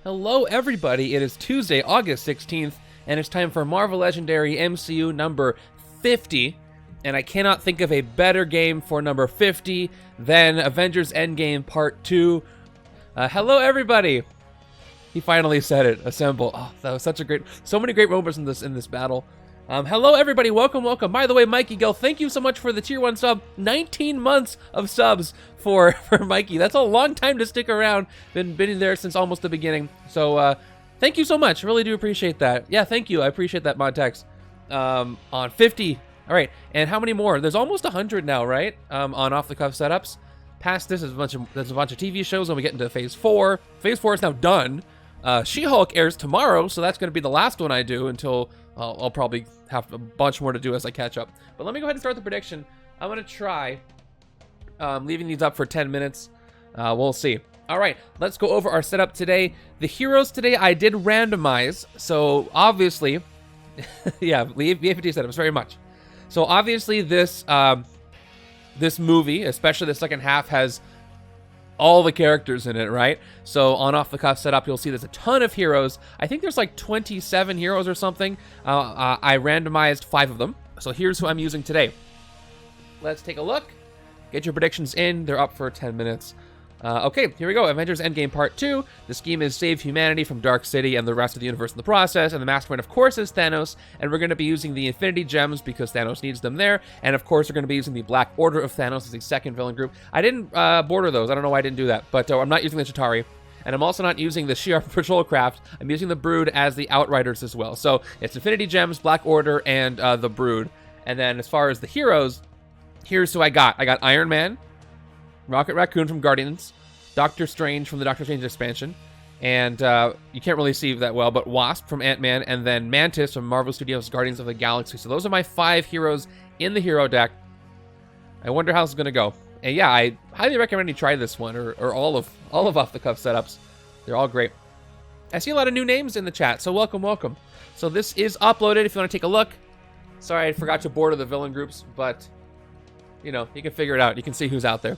Hello everybody, it is Tuesday, August 16th, and it's time for Marvel Legendary MCU number 50, and I cannot think of a better game for number 50 than Avengers Endgame Part 2. Hello everybody! He finally said it, assemble. Oh, that was such a great, so many great moments in this battle. Hello everybody, welcome. By the way, Mikey Gill, thank you so much for the tier 1 sub. 19 months of subs for Mikey. That's a long time to stick around. Been there since almost the beginning. So thank you so much. Really do appreciate that. Yeah, thank you. I appreciate that, Montex. On 50. All right, and how many more? There's almost 100 now, right? On off-the-cuff setups. Past this is there's a bunch of TV shows when we get into Phase 4. Phase 4 is now done. She-Hulk airs tomorrow, so that's going to be the last one I do until I'll probably have a bunch more to do as I catch up. But let me go ahead and start the prediction. I'm going to try leaving these up for 10 minutes. We'll see. All right, let's go over our setup today. The heroes today I did randomize, so obviously, yeah, the AFT setups very much. So obviously this this movie, especially the second half, has all the characters in it, right? So on off-the-cuff setup, you'll see there's a ton of heroes. I think there's like 27 heroes or something. I randomized 5 of them. So here's who I'm using today. Let's take a look. Get your predictions in. They're up for 10 minutes. Okay, here we go. Avengers Endgame Part 2. The scheme is save humanity from Dark City and the rest of the universe in the process. And the mastermind, of course, is Thanos. And we're going to be using the Infinity Gems because Thanos needs them there. And, of course, we're going to be using the Black Order of Thanos as the second villain group. I didn't border those. I don't know why I didn't do that. But I'm not using the Chitauri. And I'm also not using the Shi'ar Patrol Craft. I'm using the Brood as the Outriders as well. So it's Infinity Gems, Black Order, and the Brood. And then as far as the heroes, here's who I got. I got Iron Man, Rocket Raccoon from Guardians, Doctor Strange from the Doctor Strange expansion, and you can't really see that well, but Wasp from Ant-Man, and then Mantis from Marvel Studios' Guardians of the Galaxy. So those are my 5 heroes in the hero deck. I wonder how this is going to go. And yeah, I highly recommend you try this one, or all of off-the-cuff setups. They're all great. I see a lot of new names in the chat, so welcome. So this is uploaded if you want to take a look. Sorry, I forgot to border the villain groups, but, you know, you can figure it out. You can see who's out there.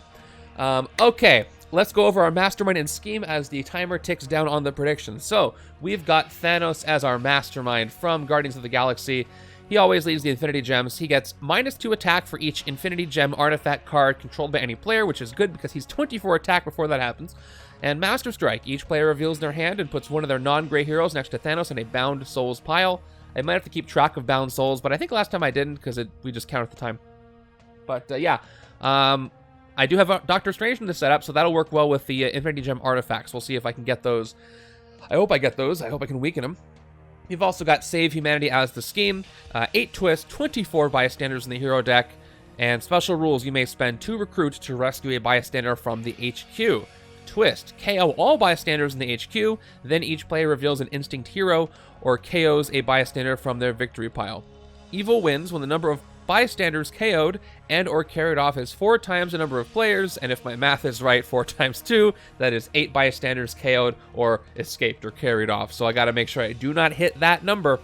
Okay. Let's go over our mastermind and scheme as the timer ticks down on the predictions. So, we've got Thanos as our mastermind from Guardians of the Galaxy. He always leaves the Infinity Gems. He gets -2 attack for each Infinity Gem artifact card controlled by any player, which is good because he's 24 attack before that happens. And Master Strike. Each player reveals their hand and puts one of their non-gray heroes next to Thanos in a Bound Souls pile. I might have to keep track of Bound Souls, but I think last time I didn't because we just counted the time. But, yeah. I do have Doctor Strange in the setup, so that'll work well with the Infinity Gem artifacts. We'll see if I can get those. I hope I get those. I hope I can weaken them. We've also got Save Humanity as the scheme. 8 twists, 24 bystanders in the hero deck. And special rules, you may spend 2 recruits to rescue a bystander from the HQ. Twist, KO all bystanders in the HQ, then each player reveals an instinct hero or KOs a bystander from their victory pile. Evil wins when the number of bystanders KO'd and or carried off is 4 times the number of players, and if my math is right, 4 times 2, that is 8 bystanders KO'd or escaped or carried off. So I gotta make sure I do not hit that number.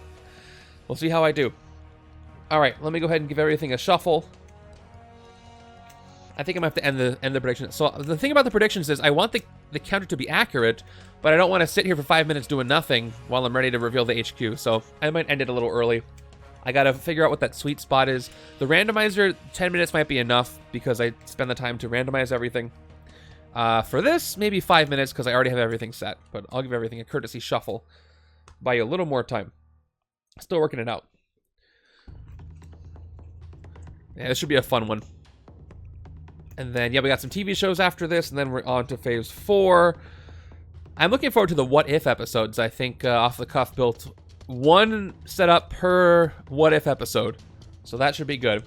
We'll see how I do. Alright, let me go ahead and give everything a shuffle. I think I'm gonna have to end the prediction. So the thing about the predictions is I want the counter to be accurate, but I don't want to sit here for 5 minutes doing nothing while I'm ready to reveal the HQ. So I might end it a little early. I gotta figure out what that sweet spot is. The randomizer, 10 minutes might be enough because I spend the time to randomize everything. For this, maybe 5 minutes because I already have everything set. But I'll give everything a courtesy shuffle. Buy you a little more time. Still working it out. Yeah, this should be a fun one. And then, yeah, we got some TV shows after this, and then we're on to Phase 4. I'm looking forward to the What If episodes. I think Off the Cuff built 1 setup per What If episode. So that should be good.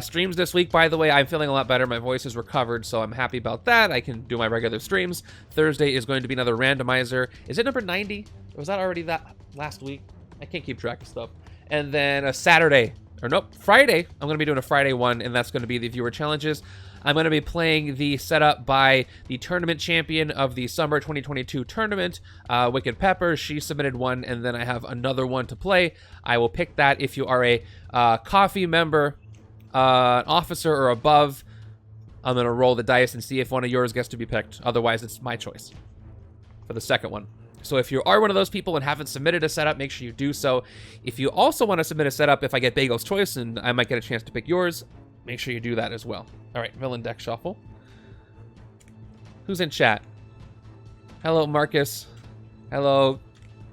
Streams this week, by the way, I'm feeling a lot better. My voice is recovered, so I'm happy about that. I can do my regular streams. Thursday is going to be another randomizer. Is it number 90? Or was that already that last week? I can't keep track of stuff. And then a Saturday, or nope, Friday. I'm going to be doing a Friday one, and that's going to be the viewer challenges. I'm going to be playing the setup by the tournament champion of the Summer 2022 tournament, Wicked Pepper. She submitted one, and then I have another one to play. I will pick that if you are a coffee member, an officer, or above. I'm going to roll the dice and see if one of yours gets to be picked. Otherwise, it's my choice for the second one. So if you are one of those people and haven't submitted a setup, make sure you do so. If you also want to submit a setup, if I get Bagel's Choice and I might get a chance to pick yours, make sure you do that as well. All right, villain deck shuffle. Who's in chat? Hello, Marcus. Hello.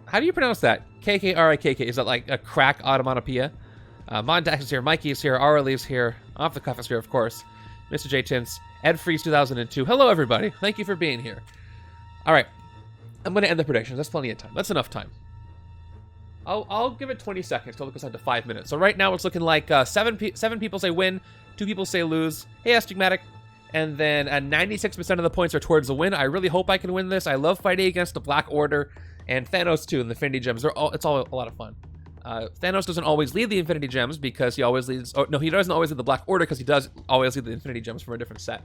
How do you pronounce that? KKRIKK. Is that like a crack automatopoeia? Mondax is here. Mikey is here. Auralie's here. Off the Cuff is here, of course. Mr. J. Tints. Ed Freeze 2002. Hello, everybody. Thank you for being here. All right. I'm going to end the predictions. That's plenty of time. That's enough time. I'll give it 20 seconds till it goes on to 5 minutes. So right now it's looking like seven people say win, 2 people say lose. Hey, Astigmatic. And then 96% of the points are towards the win. I really hope I can win this. I love fighting against the Black Order and Thanos too. And the Infinity Gems. It's all a lot of fun. Thanos doesn't always lead the Infinity Gems because he always leads... Oh, no, he doesn't always lead the Black Order because he does always lead the Infinity Gems from a different set.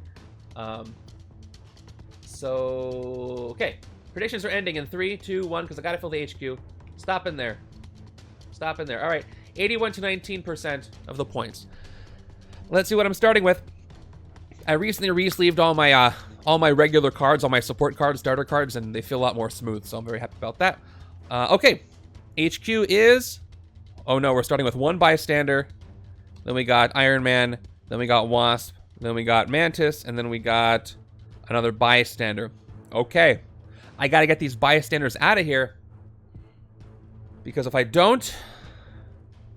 Okay. Predictions are ending in 3, 2, 1, because I gotta fill the HQ. Stop in there. Stop in there. All right. 81 to 19% of the points. Let's see what I'm starting with. I recently re-sleeved all my regular cards, all my support cards, starter cards, and they feel a lot more smooth, so I'm very happy about that. Okay. HQ is... Oh no, we're starting with 1 bystander. Then we got Iron Man. Then we got Wasp. Then we got Mantis. And then we got another bystander. Okay. I gotta get these bystanders out of here. Because if I don't,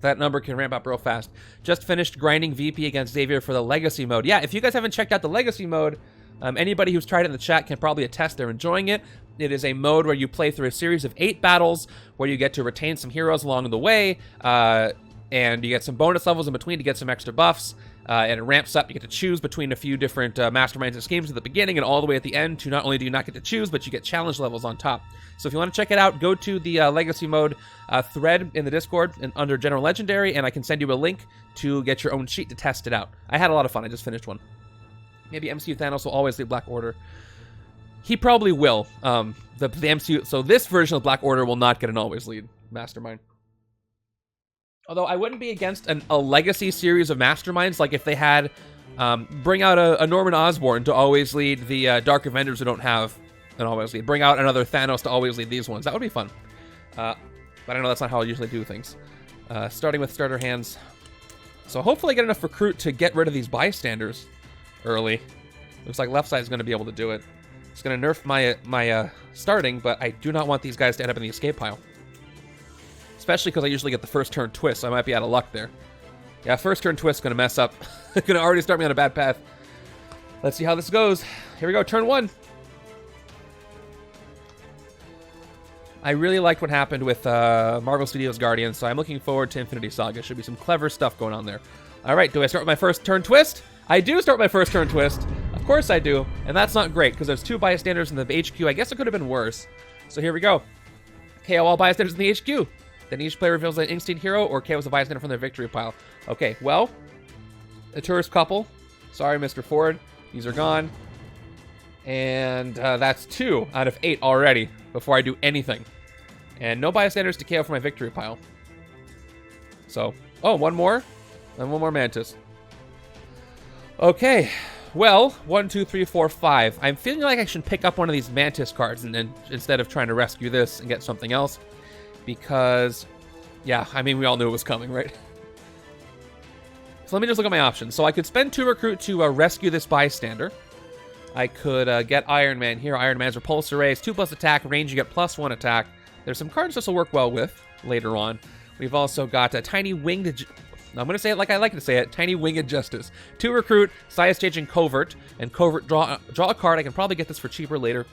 that number can ramp up real fast. Just finished grinding VP against Xavier for the Legacy mode. Yeah, if you guys haven't checked out the Legacy mode, anybody who's tried it in the chat can probably attest they're enjoying it. It is a mode where you play through a series of 8 battles where you get to retain some heroes along the way, and you get some bonus levels in between to get some extra buffs, and it ramps up. You get to choose between a few different masterminds and schemes at the beginning and all the way at the end. To not only do you not get to choose, but you get challenge levels on top. So if you want to check it out, go to the Legacy mode thread in the Discord and under General Legendary, and I can send you a link to get your own sheet to test it out. I had a lot of fun. I just finished one. Maybe MCU Thanos will always lead Black Order. He probably will. The MCU... So this version of Black Order will not get an always lead Mastermind. Although I wouldn't be against a legacy series of Masterminds, like if they had... bring out a Norman Osborn to always lead the Dark Avengers who don't have an always lead. Bring out another Thanos to always lead these ones. That would be fun. But I know that's not how I usually do things. Starting with starter hands. So hopefully I get enough recruit to get rid of these bystanders early. Looks like left side is going to be able to do it. It's going to nerf my starting, but I do not want these guys to end up in the escape pile. Especially because I usually get the first turn twist, so I might be out of luck there. Yeah, first turn twist is going to mess up. Going to already start me on a bad path. Let's see how this goes. Here we go, turn 1. I really liked what happened with Marvel Studios Guardians, so I'm looking forward to Infinity Saga. Should be some clever stuff going on there. All right, do I start with my first turn twist? I do start my first turn twist. Of course I do. And that's not great, because there's 2 bystanders in the HQ. I guess it could have been worse. So here we go. KO all bystanders in the HQ. Then each player reveals an instinct hero or KOs a bystander from their victory pile. Okay, well, a tourist couple. Sorry, Mr. Ford. These are gone. And that's 2 out of 8 already before I do anything. And no bystanders to KO for my victory pile. So, oh, 1 more. And 1 more Mantis. Okay, well, 1, 2, 3, 4, 5. I'm feeling like I should pick up one of these Mantis cards and then instead of trying to rescue this and get something else. Because, yeah, I mean, we all knew it was coming, right? So let me just look at my options. So I could spend 2 recruit to rescue this bystander. I could get Iron Man here. Iron Man's repulsor rays, 2+ attack, range you get +1 attack. There's some cards this will work well with later on. We've also got a tiny winged... I'm going to say it like I like to say it. Tiny Winged Justice. 2 recruit, size changing Covert. And Covert, draw a card. I can probably get this for cheaper later.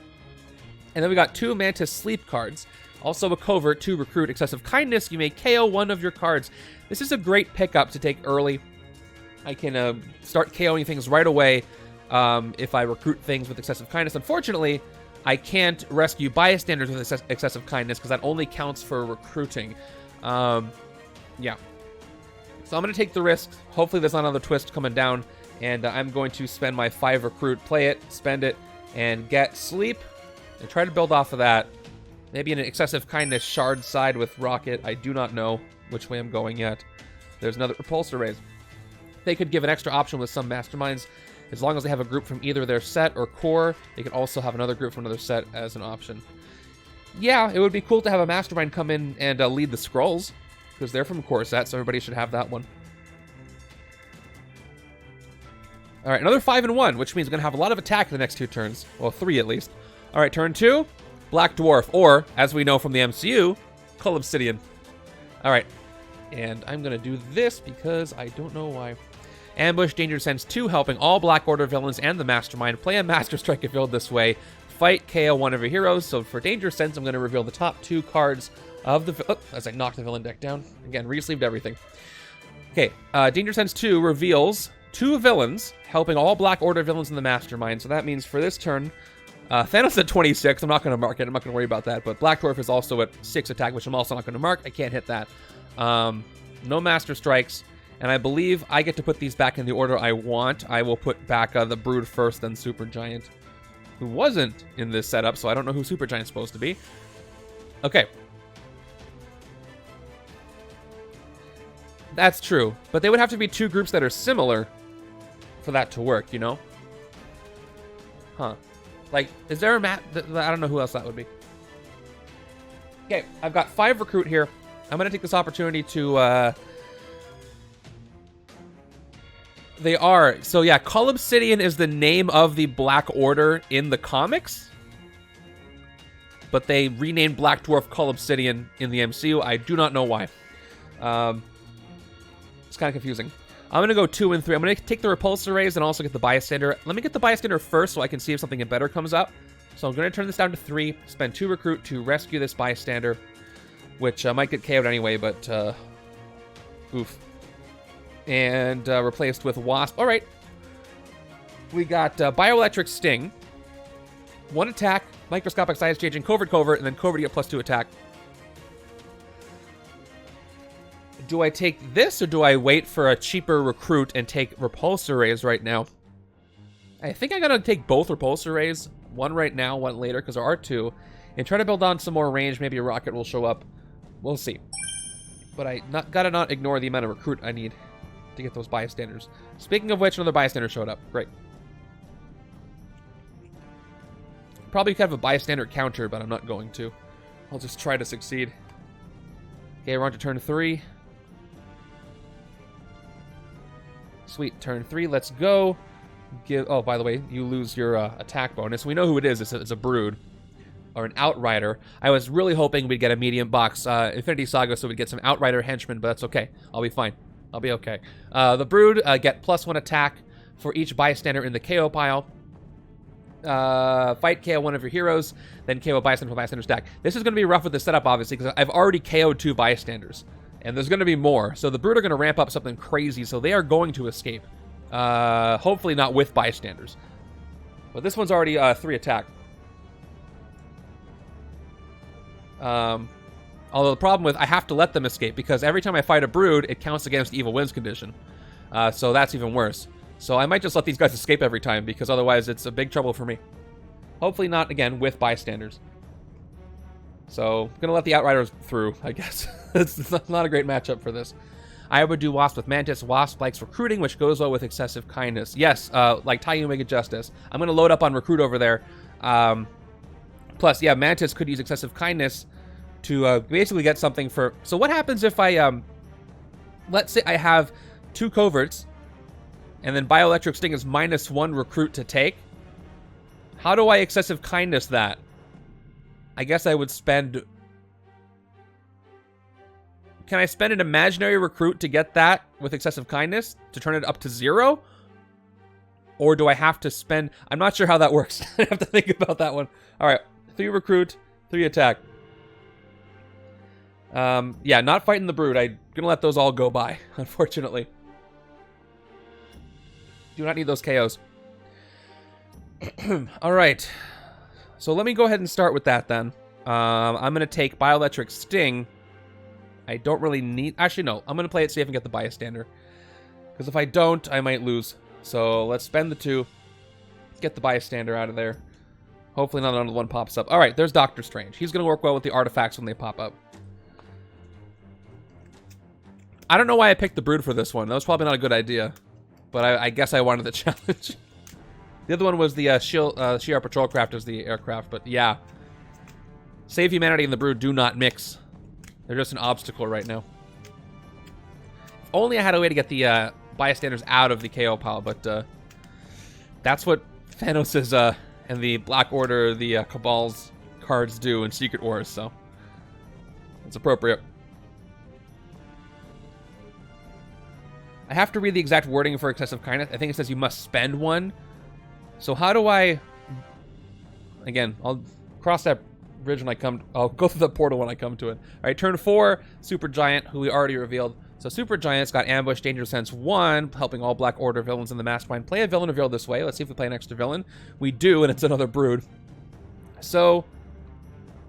And then we got 2 Mantis Sleep cards. Also a Covert, 2 recruit, Excessive Kindness. You may KO one of your cards. This is a great pickup to take early. I can start KOing things right away if I recruit things with Excessive Kindness. Unfortunately, I can't rescue bystanders with Excessive Kindness because that only counts for recruiting. Yeah. So I'm going to take the risk. Hopefully there's not another twist coming down. And I'm going to spend my 5 recruit, play it, spend it, and get sleep. And try to build off of that. Maybe an Excessive Kindness shard side with Rocket. I do not know which way I'm going yet. There's another repulsor raise. They could give an extra option with some Masterminds. As long as they have a group from either their set or core, they could also have another group from another set as an option. Yeah, it would be cool to have a Mastermind come in and lead the Skrulls, because they're from Corset, so everybody should have that one. All right, another 5 and 1, which means I'm going to have a lot of attack in the next 2 turns. Well, 3 at least. All right, turn 2, Black Dwarf, or, as we know from the MCU, Cull Obsidian. All right, and I'm going to do this because I don't know why. Ambush, Danger Sense 2, helping all Black Order villains and the Mastermind. Play a Master Strike if build this way. Fight, KO one of your heroes. So for Danger Sense, I'm going to reveal the top 2 cards of the... Oh, as I knock the villain deck down. Again, re-sleeved everything. Okay, Danger Sense 2 reveals 2 villains, helping all Black Order villains in the Mastermind. So that means for this turn, Thanos at 26. I'm not going to mark it. I'm not going to worry about that. But Black Dwarf is also at 6 attack, which I'm also not going to mark. I can't hit that. No Master Strikes. And I believe I get to put these back in the order I want. I will put back the Brood first, then Supergiant, who wasn't in this setup, so I don't know who Supergiant's supposed to be. Okay. That's true. But they would have to be 2 groups that are similar for that to work, you know? Huh. Like, is there a map? I don't know who else that would be. Okay, I've got 5 recruit here. I'm going to take this opportunity to... They are. So yeah, Cull Obsidian is the name of the Black Order in the comics. But they renamed Black Dwarf Cull Obsidian in the MCU. I do not know why. It's kind of confusing. I'm going to go 2 and 3. I'm going to take the Repulsor Rays and also get the Bystander. Let me get the Bystander first so I can see if something better comes up. So I'm going to turn this down to 3. Spend 2 recruit to rescue this Bystander. Which might get KO'd anyway, but... oof. And replaced with Wasp. All right. We got Bioelectric Sting. 1 attack, Microscopic Size Changing, Covert, and then Covert to get +2 attack. Do I take this, or do I wait for a cheaper recruit and take Repulsor Rays right now? I think I gotta take both Repulsor Rays. 1 right now, 1 later, because there are 2. And try to build on some more range. Maybe a rocket will show up. We'll see. But I gotta not ignore the amount of recruit I need to get those bystanders. Speaking of which, another bystander showed up. Great. Probably could have a bystander counter, but I'm not going to. I'll just try to succeed. Okay, we're on to turn 3. Sweet, turn 3. Let's go. Oh, by the way, you lose your attack bonus. We know who it is. It's a Brood. Or an Outrider. I was really hoping we'd get a medium box Infinity Saga so we'd get some Outrider henchmen, but that's okay. I'll be fine. I'll be okay. The Brood get +1 attack for each bystander in the KO pile. Fight KO one of your heroes, then KO bystander for bystander stack. This is going to be rough with the setup, obviously, because I've already KO'd 2 bystanders. And there's going to be more. So the Brood are going to ramp up something crazy, so they are going to escape. Hopefully not with bystanders. But this one's already 3 attack. Although the problem with I have to let them escape because every time I fight a Brood, it counts against Evil Winds condition. So that's even worse. So I might just let these guys escape every time because otherwise it's a big trouble for me. Hopefully not, again, with bystanders. So I'm going to let the Outriders through, I guess. It's not a great matchup for this. I would do Wasp with Mantis. Wasp likes recruiting, which goes well with excessive kindness. Yes, like Tai Omega Justice. I'm going to load up on recruit over there. Plus, yeah, Mantis could use excessive kindness to basically get something for... So what happens if I... let's say I have 2 coverts, and then Bioelectric Sting is -1 recruit to take. How do I excessive kindness that? I guess I would spend... Can I spend an imaginary recruit to get that with excessive kindness? To turn it up to 0? Or do I have to spend... I'm not sure how that works. I have to think about that one. Alright, 3 recruit, 3 attack. Yeah, not fighting the Brood. I'm gonna let those all go by, unfortunately. Do not need those KOs. Alright. So let me go ahead and start with that then. I'm gonna take Bioelectric Sting. I don't really need... Actually, no. I'm gonna play it safe and get the bystander. Because if I don't, I might lose. So let's spend the 2. Get the bystander out of there. Hopefully not another one pops up. Alright, there's Doctor Strange. He's gonna work well with the artifacts when they pop up. I don't know why I picked the Brood for this one. That was probably not a good idea. But I guess I wanted the challenge. The other one was the Shi'ar Patrol Craft as the aircraft, but yeah. Save Humanity and the Brood do not mix. They're just an obstacle right now. If only I had a way to get the bystanders out of the KO pile, but that's what Thanos' and the Black Order, the Cabal's cards do in Secret Wars, so it's appropriate. I have to read the exact wording for excessive kindness. I think it says you must spend one. So how do I... Again, I'll cross that bridge when I come... I'll go through the portal when I come to it. All right, turn 4, Super Giant, who we already revealed. So Super Giant's got Ambush, Danger Sense 1, helping all Black Order villains in the Mastermind. Play a villain revealed this way. Let's see if we play an extra villain. We do, and it's another Brood. So,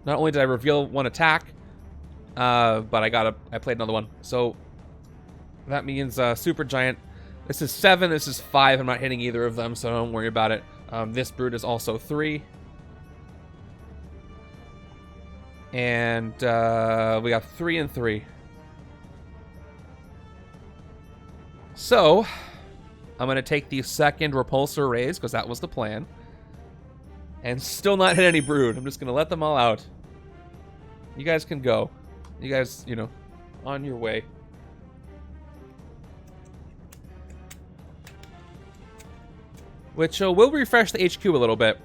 not only did I reveal one attack, but I played another one. So, that means Super Giant. This is 7, this is 5. I'm not hitting either of them, so don't worry about it. This Brood is also 3. And we got 3 and 3. So, I'm going to take the second Repulsor Raise, because that was the plan. And still not hit any Brood. I'm just going to let them all out. You guys can go. You guys, you know, on your way. Which will refresh the HQ a little bit.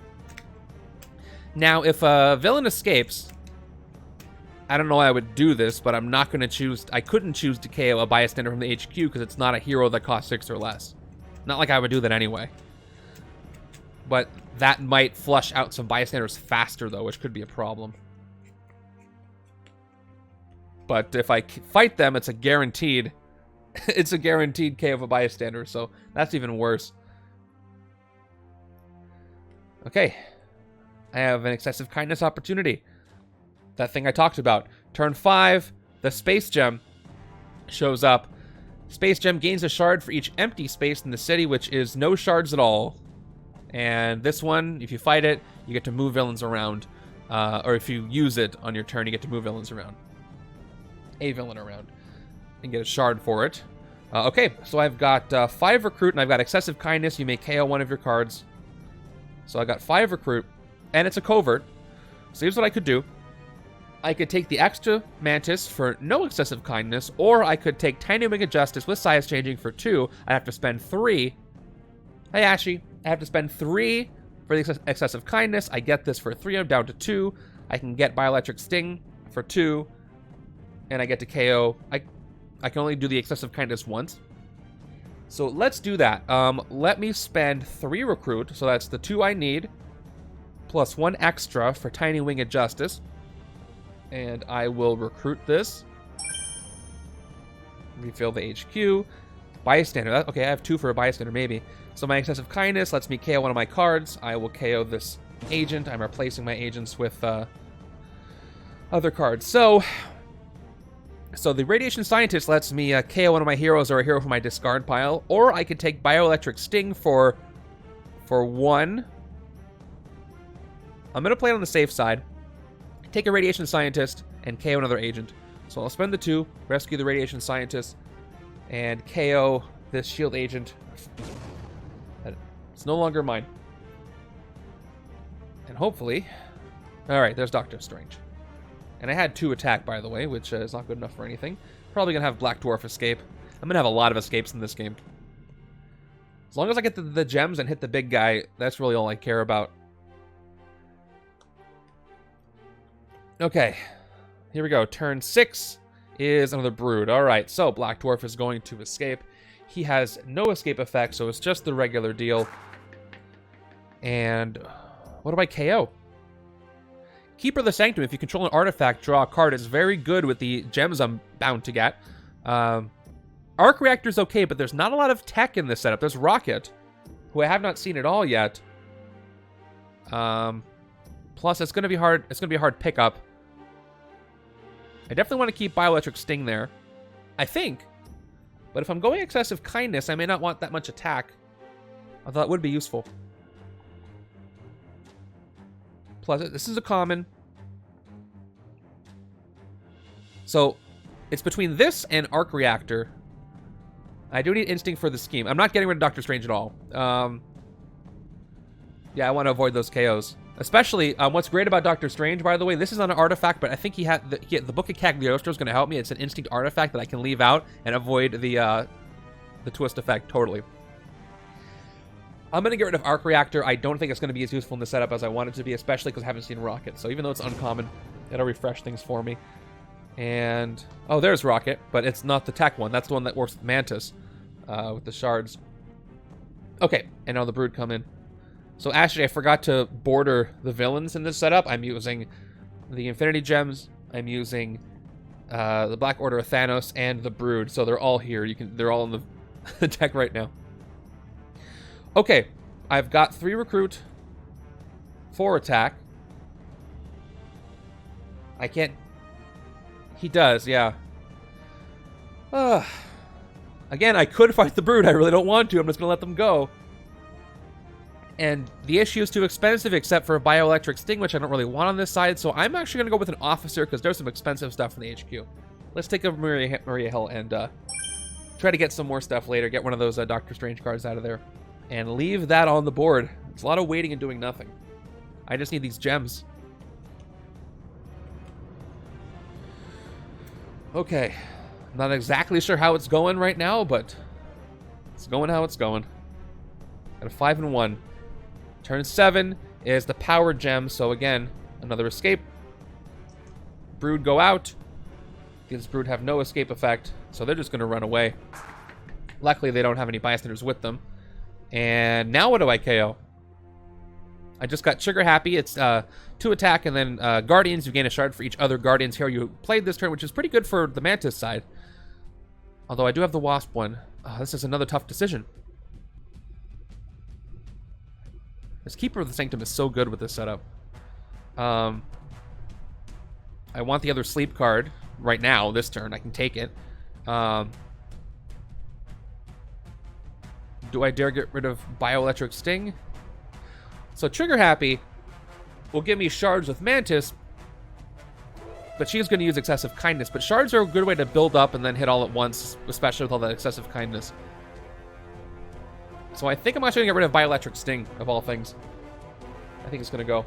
Now, if a villain escapes... I don't know why I would do this, but I'm not going to choose... I couldn't choose to KO a bystander from the HQ because it's not a hero that costs 6 or less. Not like I would do that anyway. But that might flush out some bystanders faster, though, which could be a problem. But if I fight them, it's a guaranteed... it's a guaranteed KO of a bystander, so that's even worse. Okay. I have an excessive kindness opportunity. That thing I talked about. Turn 5, the Space Gem shows up. Space Gem gains a shard for each empty space in the city, which is no shards at all. And this one, if you fight it, you get to move villains around. Or if you use it on your turn, you get to move villains around. A villain around. And get a shard for it. Okay, so I've got 5 Recruit, and I've got Excessive Kindness. You may KO one of your cards. So I got 5 Recruit, and it's a covert. So here's what I could do. I could take the extra Mantis for no excessive kindness, or I could take Tiny Wing of Justice with size changing for 2. I have to spend 3. Hey, Ashy. I have to spend 3 for the excessive kindness. I get this for 3. I'm down to 2. I can get Bioelectric Sting for 2, and I get to KO. I can only do the excessive kindness once. So let's do that. Let me spend 3 Recruit, so that's the 2 I need, plus 1 extra for Tiny Wing of Justice. And I will recruit this. Refill the HQ. Bystander. Okay, I have 2 for a bystander, maybe. So my excessive kindness lets me KO one of my cards. I will KO this agent. I'm replacing my agents with other cards. So the Radiation Scientist lets me KO one of my heroes or a hero from my discard pile. Or I could take Bioelectric Sting for 1. I'm going to play it on the safe side. Take a Radiation Scientist and KO another agent. So I'll spend the 2, rescue the Radiation Scientist, and KO this shield agent. It's no longer mine. And hopefully... Alright, there's Doctor Strange. And I had 2 attack, by the way, which is not good enough for anything. Probably going to have Black Dwarf escape. I'm going to have a lot of escapes in this game. As long as I get the gems and hit the big guy, that's really all I care about. Okay, here we go. Turn 6 is another Brood. All right, so Black Dwarf is going to escape. He has no escape effect, so it's just the regular deal. And what do I KO? Keeper of the Sanctum. If you control an artifact, draw a card. It's very good with the gems I'm bound to get. Arc Reactor's okay, but there's not a lot of tech in this setup. There's Rocket, who I have not seen at all yet. Plus, it's going to be hard. It's going to be a hard pickup. I definitely want to keep Bioelectric Sting there, I think. But if I'm going excessive kindness, I may not want that much attack. I thought it would be useful. Plus, this is a common. So, it's between this and Arc Reactor. I do need Instinct for the scheme. I'm not getting rid of Doctor Strange at all. Yeah, I want to avoid those KOs. Especially, what's great about Doctor Strange, by the way, this is not an artifact, but I think he had the Book of Cagliostro is going to help me. It's an instinct artifact that I can leave out and avoid the twist effect totally. I'm going to get rid of Arc Reactor. I don't think it's going to be as useful in the setup as I want it to be, especially because I haven't seen Rocket. So even though it's uncommon, it'll refresh things for me. And, oh, there's Rocket, but it's not the tech one. That's the one that works with Mantis, with the shards. Okay, and now the Brood come in. So actually, I forgot to border the villains in this setup. I'm using the Infinity Gems. I'm using the Black Order of Thanos and the Brood. So they're all here. They're all in the deck right now. Okay, I've got 3 recruit, 4 attack. I can't. He does, yeah. Again, I could fight the Brood. I really don't want to. I'm just gonna let them go. And the issue is too expensive, except for a Bioelectric Sting, which I don't really want on this side. So I'm actually going to go with an Officer, because there's some expensive stuff in the HQ. Let's take a Maria Hill and try to get some more stuff later. Get one of those Doctor Strange cards out of there. And leave that on the board. It's a lot of waiting and doing nothing. I just need these gems. Okay. I'm not exactly sure how it's going right now, but it's going how it's going. Got a 5 and 1. Turn 7 is the power gem, so again, another escape. Brood go out. These Brood have no escape effect, so they're just going to run away. Luckily, they don't have any bystanders with them. And now what do I KO? I just got Trigger Happy. It's 2 attack, and then Guardians. You gain a shard for each other Guardians here you played this turn, which is pretty good for the Mantis side. Although I do have the Wasp one. This is another tough decision. This Keeper of the Sanctum is so good with this setup. I want the other sleep card right now, this turn. I can take it. Do I dare get rid of Bioelectric Sting? So Trigger Happy will give me shards with Mantis, but she's going to use Excessive Kindness. But shards are a good way to build up and then hit all at once, especially with all that Excessive Kindness. So I think I'm actually going to get rid of Bioelectric Sting, of all things. I think it's going to go.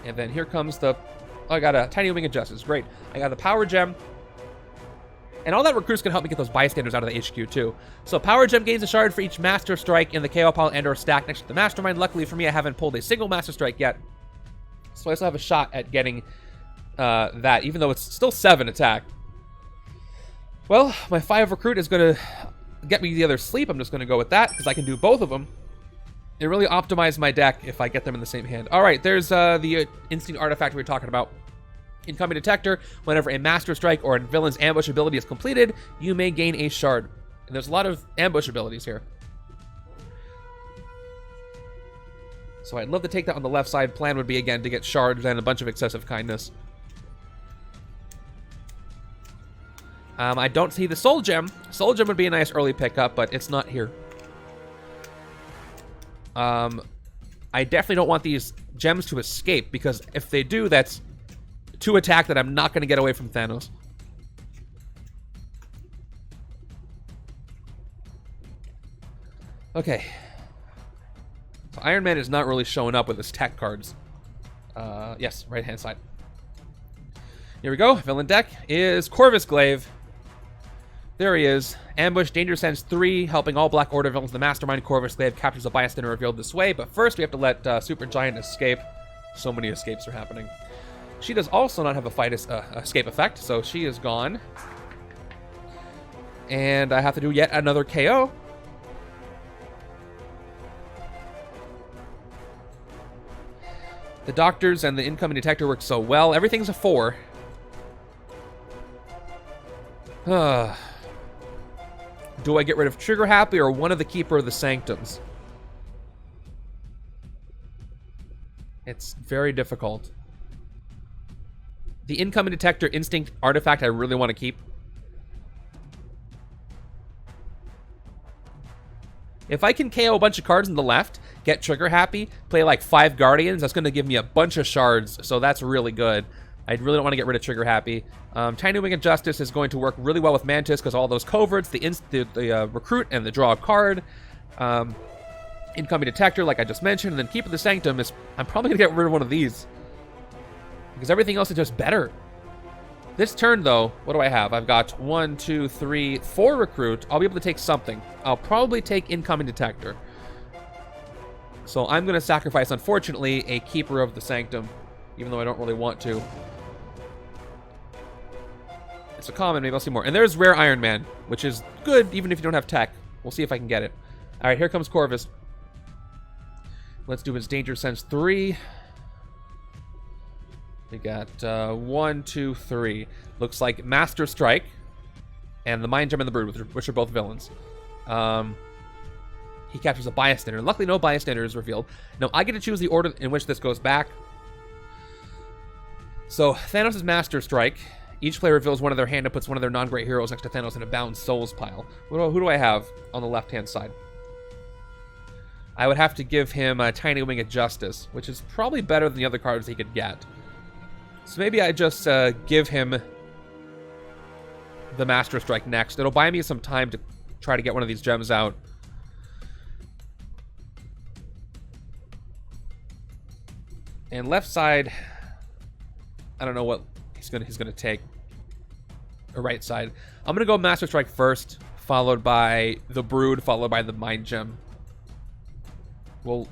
And then here comes the... Oh, I got a Tiny Wing of Justice. Great. I got the Power Gem. And all that recruit's going to help me get those bystanders out of the HQ, too. So Power Gem gains a shard for each Master Strike in the KO pile and or stack next to the Mastermind. Luckily for me, I haven't pulled a single Master Strike yet. So I still have a shot at getting that, even though it's still 7 attack. Well, my 5 recruit is going to get me the other sleep. I'm just going to go with that, because I can do both of them. It really optimized my deck if I get them in the same hand. All right, there's the Instinct Artifact we were talking about. Incoming Detector, whenever a Master Strike or a villain's ambush ability is completed, you may gain a shard. And there's a lot of ambush abilities here. So I'd love to take that on the left side. Plan would be, again, to get shards and a bunch of Excessive Kindness. I don't see the Soul Gem. Soul Gem would be a nice early pickup, but it's not here. I definitely don't want these gems to escape, because if they do, that's 2 attack that I'm not going to get away from Thanos. Okay. So Iron Man is not really showing up with his tech cards. Yes, right-hand side. Here we go. Villain deck is Corvus Glaive. There he is. Ambush, Danger Sense 3, helping all Black Order villains. The Mastermind Corvus Glaive captures a bystander revealed this way. But first, we have to let Supergiant escape. So many escapes are happening. She does also not have a escape effect, so she is gone. And I have to do yet another KO. The Doctors and the Incoming Detector work so well. Everything's a 4. Do I get rid of Trigger Happy or one of the Keeper of the Sanctums? It's very difficult. The Incoming Detector Instinct Artifact I really want to keep. If I can KO a bunch of cards on the left, get Trigger Happy, play like 5 Guardians, that's going to give me a bunch of shards, so that's really good. I really don't want to get rid of Trigger Happy. Tiny Wing of Justice is going to work really well with Mantis because all those coverts, the recruit, and the draw a card. Incoming Detector, like I just mentioned, and then Keeper of the Sanctum is... I'm probably going to get rid of one of these. Because everything else is just better. This turn, though, what do I have? I've got 1, 2, 3, 4 Recruit. I'll be able to take something. I'll probably take Incoming Detector. So I'm going to sacrifice, unfortunately, a Keeper of the Sanctum, even though I don't really want to. It's a common, maybe I'll see more. And there's Rare Iron Man, which is good even if you don't have tech. We'll see if I can get it. All right, here comes Corvus. Let's do his Danger Sense 3. We got 1, 2, 3. Looks like Master Strike and the Mind Gem and the Brood, which are both villains. He captures a bystander. Luckily, no bystander is revealed. Now, I get to choose the order in which this goes back. So, Thanos' Master Strike. Each player reveals one of their hand and puts one of their non-great heroes next to Thanos in a Bound Souls pile. Who do I have on the left-hand side? I would have to give him a Tiny Wing of Justice, which is probably better than the other cards he could get. So maybe I just give him the Master Strike next. It'll buy me some time to try to get one of these gems out. And left side, I don't know what he's gonna take. Or right side. I'm gonna go Master Strike first, followed by the Brood, followed by the Mind Gem. We'll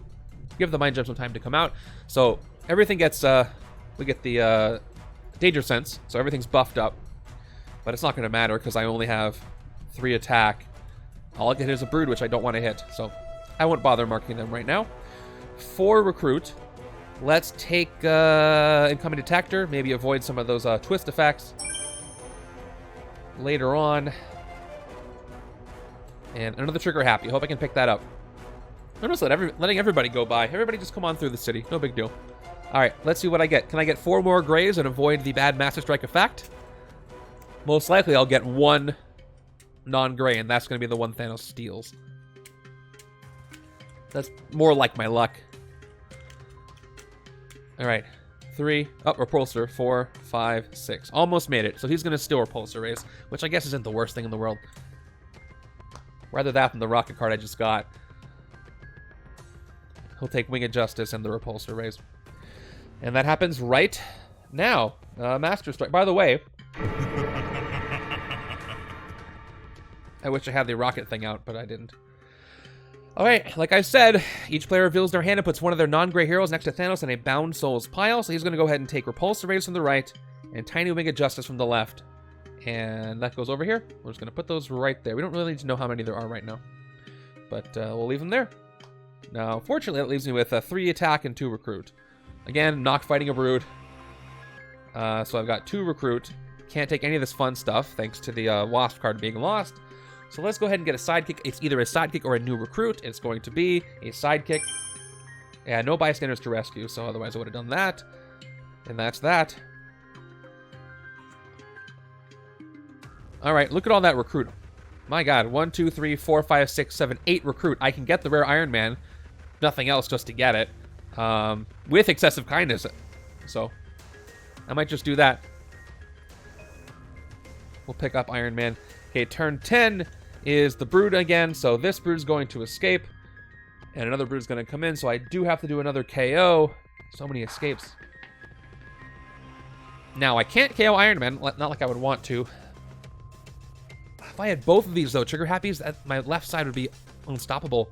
give the Mind Gem some time to come out. So everything gets we get the Danger Sense, so everything's buffed up. But it's not gonna matter because I only have 3 attack. All I get is a Brood, which I don't want to hit, so I won't bother marking them right now. 4 Recruit. Let's take Incoming Detector, maybe avoid some of those twist effects later on. And another Trigger Happy. Hope I can pick that up. I'm just letting everybody go by. Everybody just come on through the city. No big deal. All right, let's see what I get. Can I get 4 more Grays and avoid the bad Master Strike effect? Most likely I'll get 1 non-gray, and that's going to be the one Thanos steals. That's more like my luck. All right, 3. Oh, Repulsor. 4, 5, 6. Almost made it. So he's going to steal Repulsor Rays, which I guess isn't the worst thing in the world. Rather that than the rocket card I just got. He'll take Wing of Justice and the Repulsor Rays. And that happens right now. Master Strike. By the way, I wish I had the rocket thing out, but I didn't. Alright, like I said, each player reveals their hand and puts one of their non-gray heroes next to Thanos in a Bound Souls pile. So he's going to go ahead and take Repulsor Rays from the right and Tiny Wing of Justice from the left. And that goes over here. We're just going to put those right there. We don't really need to know how many there are right now. But we'll leave them there. Now, fortunately, that leaves me with 3 attack and 2 recruit. Again, not fighting a Brood. So I've got 2 recruit. Can't take any of this fun stuff thanks to the Wasp card being lost. So let's go ahead and get a sidekick. It's either a sidekick or a new recruit. It's going to be a sidekick. Yeah, no bystanders to rescue, so otherwise I would have done that. And that's that. Alright, look at all that recruit. My god, 1, 2, 3, 4, 5, 6, 7, 8 recruit. I can get the rare Iron Man. Nothing else just to get it. With excessive kindness. So, I might just do that. We'll pick up Iron Man. Okay, turn 10 is the Brood again, so this Brood's going to escape, and another Brood's going to come in, so I do have to do another KO. So many escapes. Now, I can't KO Iron Man, not like I would want to. If I had both of these, though, Trigger Happies, my left side would be unstoppable.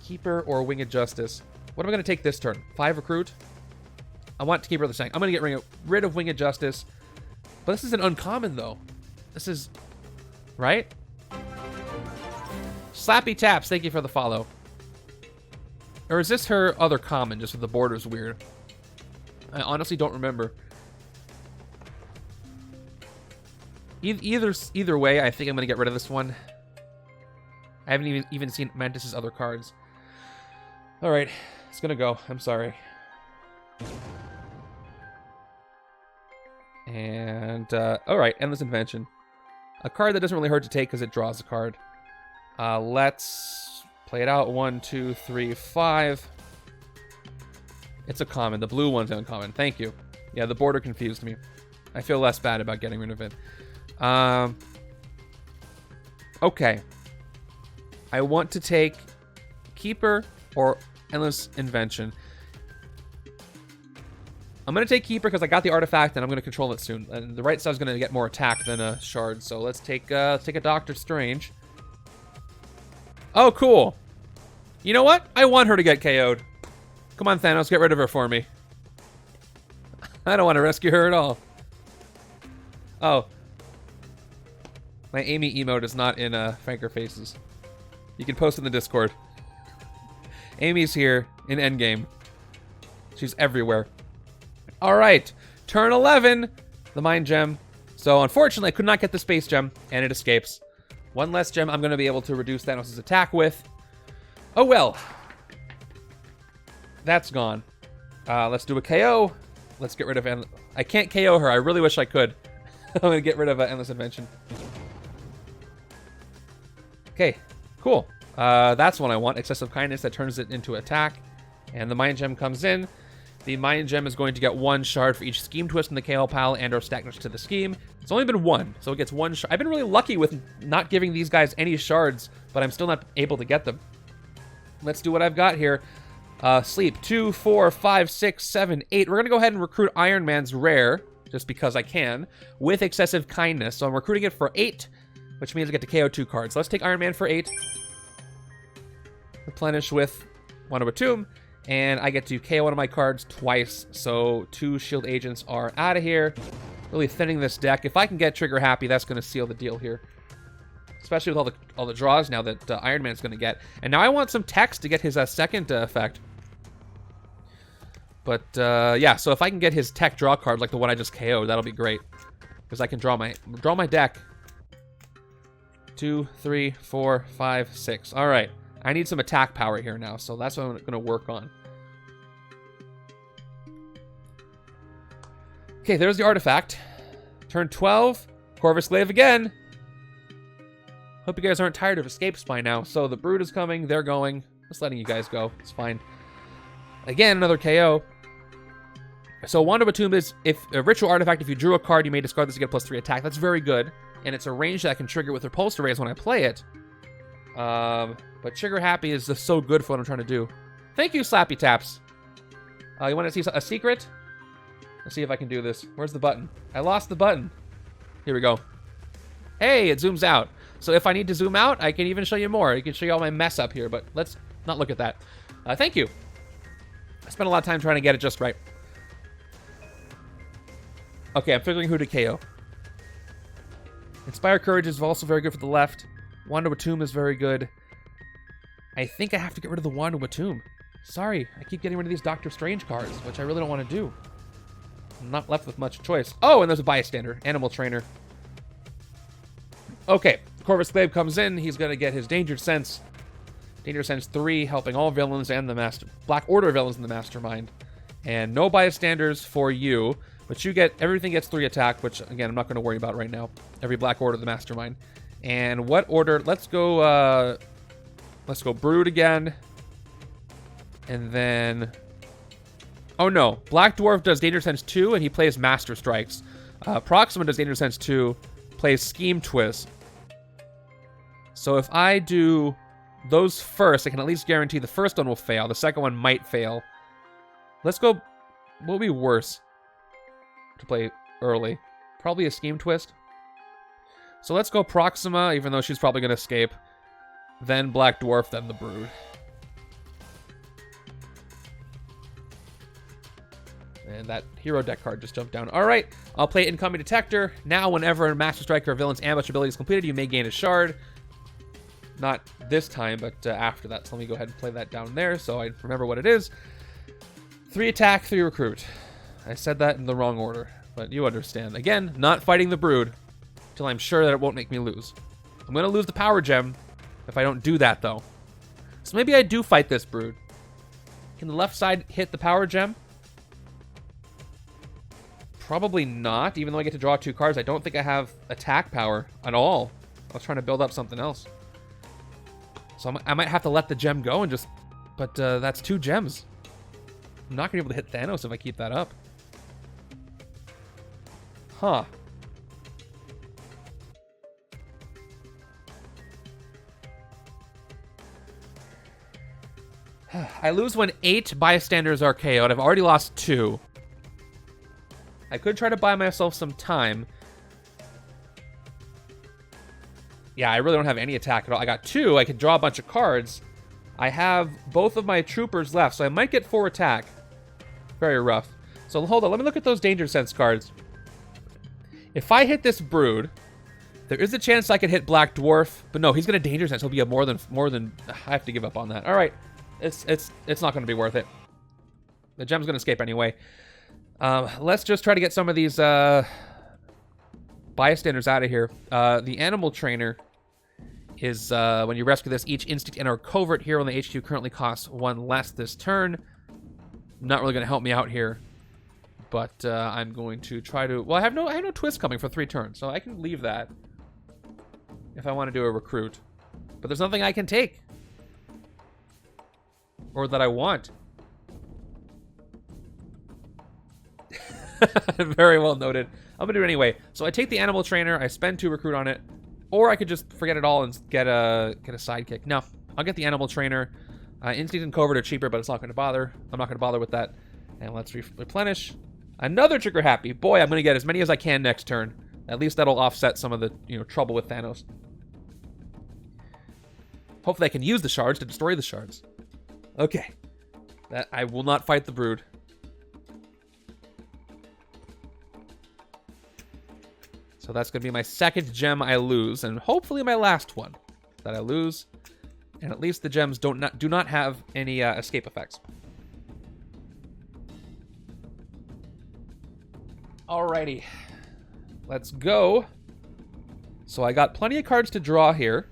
Keeper or Wing of Justice. What am I going to take this turn? 5 recruit? I want to Keeper of the Sank. I'm going to get rid of Wing of Justice. But this is an uncommon, though. This is... right? Slappy Taps, thank you for the follow. Or is this her other common, just with the borders weird? I honestly don't remember. Either way, I think I'm going to get rid of this one. I haven't even seen Mantis' other cards. Alright, it's going to go. I'm sorry. And, alright, Endless Invention. A card that doesn't really hurt to take because it draws a card. Let's play it out. 1, 2, 3, 5. It's a common. The blue one's uncommon. Thank you. Yeah, the border confused me. I feel less bad about getting rid of it. Okay. I want to take Keeper or Endless Invention. I'm going to take Keeper because I got the artifact and I'm going to control it soon. And the right side's going to get more attack than a shard. So let's take a Doctor Strange. Oh, cool. You know what? I want her to get KO'd. Come on, Thanos, get rid of her for me. I don't want to rescue her at all. Oh. My Amy emote is not in Franker Faces. You can post in the Discord. Amy's here in Endgame. She's everywhere. All right, turn 11, the Mind Gem. So unfortunately, I could not get the Space Gem, and it escapes. One less gem I'm going to be able to reduce Thanos' attack with. Oh well. That's gone. Let's do a KO. Let's get rid of... I can't KO her. I really wish I could. I'm going to get rid of Endless Invention. Okay, cool. That's what I want. Excessive Kindness that turns it into attack. And the Mind Gem comes in. The Mind Gem is going to get 1 shard for each Scheme Twist in the KO pile and or stack next to the Scheme. It's only been 1, so it gets 1 shard. I've been really lucky with not giving these guys any shards, but I'm still not able to get them. Let's do what I've got here. Sleep. 2, 4, 5, 6, 7, 8. We're going to go ahead and recruit Iron Man's Rare, just because I can, with Excessive Kindness. So I'm recruiting it for 8, which means I get to KO 2 cards. Let's take Iron Man for 8. Replenish with Wonder Tomb. And I get to KO one of my cards twice, so 2 shield agents are out of here. Really thinning this deck. If I can get trigger happy, that's going to seal the deal here. Especially with all the draws now that Iron Man's going to get. And now I want some text to get his second effect. But yeah, so if I can get his tech draw card like the one I just KO'd, that'll be great. Because I can draw my deck. 2, 3, 4, 5, 6. All right. I need some attack power here now, so that's what I'm going to work on. Okay, there's the artifact. Turn 12. Corvus Glaive again. Hope you guys aren't tired of escapes by now. So the Brood is coming. They're going. Just letting you guys go. It's fine. Again, another KO. So Wanda Tomb is, if a ritual artifact, if you drew a card, you may discard this to get +3 attack. That's very good. And it's a range that I can trigger with Repulsor Rays when I play it. But Trigger Happy is just so good for what I'm trying to do. Thank you, Slappy Taps. You want to see a secret? Let's see if I can do this. Where's the button? I lost the button. Here we go. Hey, it zooms out. So if I need to zoom out, I can even show you more. I can show you all my mess up here, but let's not look at that. Thank you. I spent a lot of time trying to get it just right. Okay, I'm figuring who to KO. Inspire Courage is also very good for the left. Wanda Tomb is very good. I think I have to get rid of the Wanda Tomb. Sorry, I keep getting rid of these Doctor Strange cards, which I really don't want to do. I'm not left with much choice. Oh, and there's a Bystander, Animal Trainer. Okay, Corvus Glaive comes in. He's going to get his Danger Sense. Danger Sense 3, helping all villains and the Black Order villains in the Mastermind. And no Bystanders for you, but you get, everything gets 3 attack, which, again, I'm not going to worry about right now. Every Black Order of the Mastermind. And what order? Let's go Brood again. And then... Oh, no. Black Dwarf does Danger Sense 2, and he plays Master Strikes. Proxima does Danger Sense 2, plays Scheme Twist. So if I do those first, I can at least guarantee the first one will fail. The second one might fail. Let's go... What would be worse to play early? Probably a Scheme Twist. So let's go Proxima, even though she's probably going to escape. Then Black Dwarf, then the Brood. And that hero deck card just jumped down. All right, I'll play Incoming Detector. Now, whenever a Master Striker or villain's ambush ability is completed, you may gain a shard. Not this time, but after that. So let me go ahead and play that down there so I remember what it is. 3 attack, 3 recruit. I said that in the wrong order, but you understand. Again, not fighting the Brood until I'm sure that it won't make me lose. I'm going to lose the Power Gem if I don't do that, though. So maybe I do fight this Brood. Can the left side hit the Power Gem? Probably not, even though I get to draw 2 cards. I don't think I have attack power at all. I was trying to build up something else. So I might have to let the gem go and just... But that's 2 gems. I'm not going to be able to hit Thanos if I keep that up. Huh. I lose when 8 bystanders are KO'd. I've already lost 2. I could try to buy myself some time. Yeah, I really don't have any attack at all. I got 2. I could draw a bunch of cards. I have both of my troopers left, so I might get 4 attack. Very rough. So hold on, let me look at those Danger Sense cards. If I hit this Brood, there is a chance I could hit Black Dwarf, but no, he's gonna Danger Sense. He'll be a more than. I have to give up on that. All right, it's not gonna be worth it. The gem's gonna escape anyway. Let's just try to get some of these bystanders out of here. The Animal Trainer is when you rescue this, each instinct and our covert hero in the HQ currently costs 1 less this turn. Not really gonna help me out here. But I'm going to try to... Well, I have no twist coming for 3 turns, so I can leave that if I want to do a recruit. But there's nothing I can take. Or that I want. Very well noted. I'm going to do it anyway. So I take the Animal Trainer, I spend 2 recruit on it, or I could just forget it all and get a sidekick. No, I'll get the Animal Trainer. Instinct and Covert are cheaper, but it's not going to bother. I'm not going to bother with that. And let's replenish. Another trigger happy. Boy, I'm going to get as many as I can next turn. At least that'll offset some of the, trouble with Thanos. Hopefully I can use the shards to destroy the shards. Okay. I will not fight the Brood. So that's going to be my 2nd gem I lose, and hopefully my last one that I lose. And at least the gems do not have any escape effects. Alrighty, let's go. So I got plenty of cards to draw here.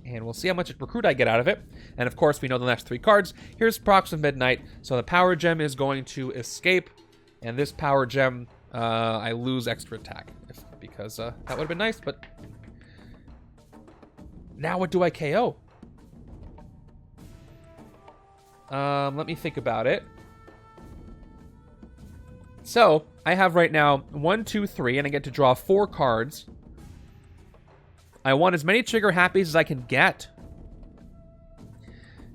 And we'll see how much recruit I get out of it. And of course, we know the next 3 cards. Here's Prox of Midnight. So the power gem is going to escape. And this power gem, I lose extra attack. Because that would have been nice, but... Now what do I KO? Let me think about it. So, I have right now 1, 2, 3, and I get to draw 4 cards. I want as many trigger happies as I can get.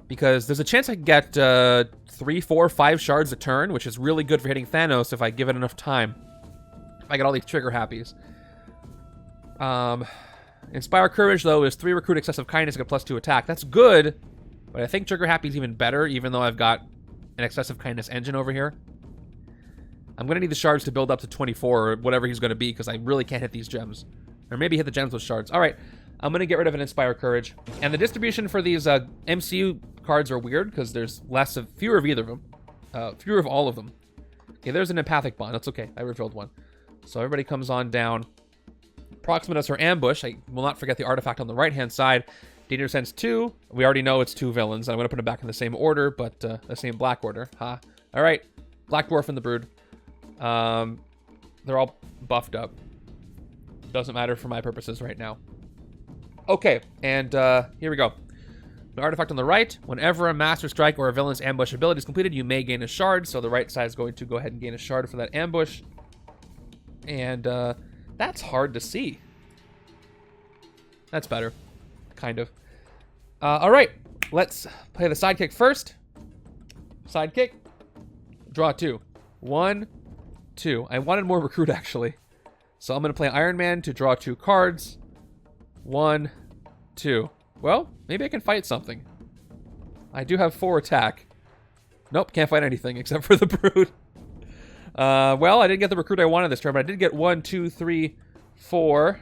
Because there's a chance I can get 3, 4, 5 shards a turn, which is really good for hitting Thanos if I give it enough time. If I get all these trigger happies. Inspire Courage, though, is 3 recruit excessive kindness and get +2 attack. That's good, but I think trigger happy is even better, even though I've got an excessive kindness engine over here. I'm going to need the shards to build up to 24 or whatever he's going to be because I really can't hit these gems. Or maybe hit the gems with shards. All right, I'm going to get rid of an Inspire Courage. And the distribution for these MCU cards are weird because there's fewer of either of them. Fewer of all of them. Okay, there's an Empathic Bond. That's okay. I revealed one. So everybody comes on down. Proximus or Ambush. I will not forget the artifact on the right-hand side. Danger Sense 2. We already know it's 2 villains. I'm going to put them back in the same order, but the same black order. Ha. All right. Black Dwarf and the Brood. They're all buffed up. Doesn't matter for my purposes right now. Okay, and here we go. The artifact on the right. Whenever a Master Strike or a villain's ambush ability is completed, you may gain a shard. So the right side is going to go ahead and gain a shard for that ambush. And that's hard to see. That's better. Kind of. All right, let's play the sidekick first. Sidekick. Draw 2. 1, 2. I wanted more recruit, actually. So I'm going to play Iron Man to draw 2 cards. 1, 2. Well, maybe I can fight something. I do have 4 attack. Nope, can't fight anything except for the Brood. Well, I didn't get the recruit I wanted this turn, but I did get 1, 2, 3, 4,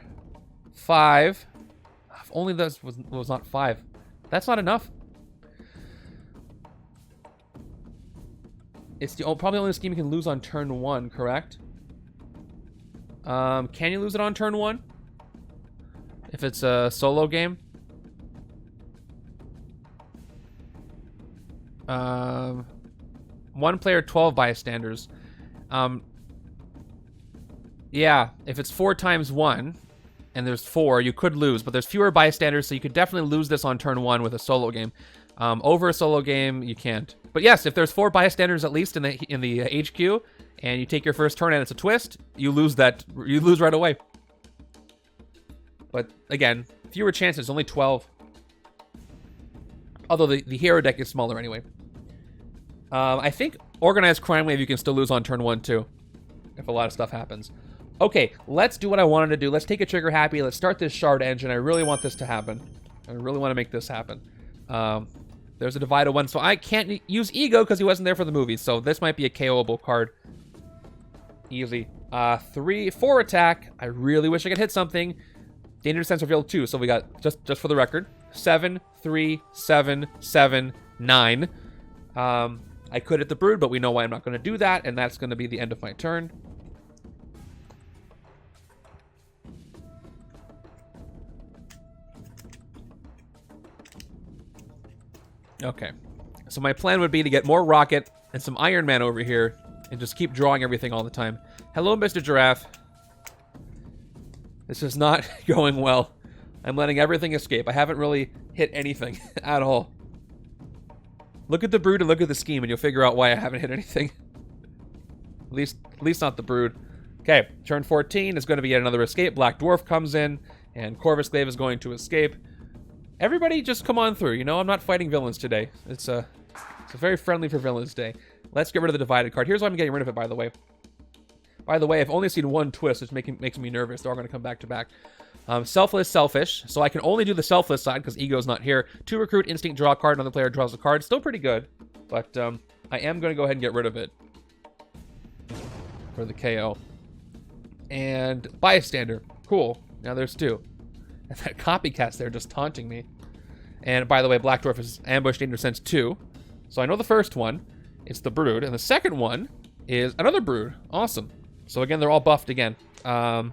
5. If only this was not 5. That's not enough. It's the probably only scheme you can lose on turn 1, correct? Can you lose it on turn 1? If it's a solo game? One player, 12 bystanders. Yeah, if it's 4 times 1, and there's 4, you could lose, but there's fewer bystanders, so you could definitely lose this on turn 1 with a solo game. Over a solo game, you can't. But yes, if there's 4 bystanders at least in the HQ, and you take your first turn and it's a twist, you lose that. You lose right away. But again, fewer chances, only 12. Although the hero deck is smaller anyway. I think Organized Crime Wave you can still lose on turn 1 too, if a lot of stuff happens. Okay, let's do what I wanted to do. Let's take a trigger happy. Let's start this shard engine. I really want this to happen. I really want to make this happen. There's a Divided one, so I can't use Ego because he wasn't there for the movie. So this might be a KO'able card. Easy. 4 attack. I really wish I could hit something. Danger Sense revealed 2, so we got, just for the record, 7, 3, 7, 7, 9. I could hit the Brood, but we know why I'm not going to do that, and that's going to be the end of my turn. Okay, so my plan would be to get more Rocket and some Iron Man over here and just keep drawing everything all the time. Hello, Mr. Giraffe. This is not going well. I'm letting everything escape. I haven't really hit anything at all. Look at the Brood and look at the scheme and you'll figure out why I haven't hit anything. At least not the Brood. Okay, turn 14 is going to be yet another escape. Black Dwarf comes in and Corvus Glaive is going to escape. Everybody just come on through, you know? I'm not fighting villains today. It's a very friendly for villains day. Let's get rid of the Divided card. Here's why I'm getting rid of it, by the way. By the way, I've only seen one twist, which makes me nervous. They're all going to come back to back. Selfless, Selfish. So I can only do the Selfless side because Ego's not here. 2 recruit, Instinct, draw a card. Another player draws a card. Still pretty good. But I am going to go ahead and get rid of it for the KO. And Bystander. Cool. Now there's 2. And that Copycat's there just taunting me. And by the way, Black Dwarf is Ambush Danger Sense 2. So I know the first one. It's the Brood. And the second one is another Brood. Awesome. So again, they're all buffed again. 4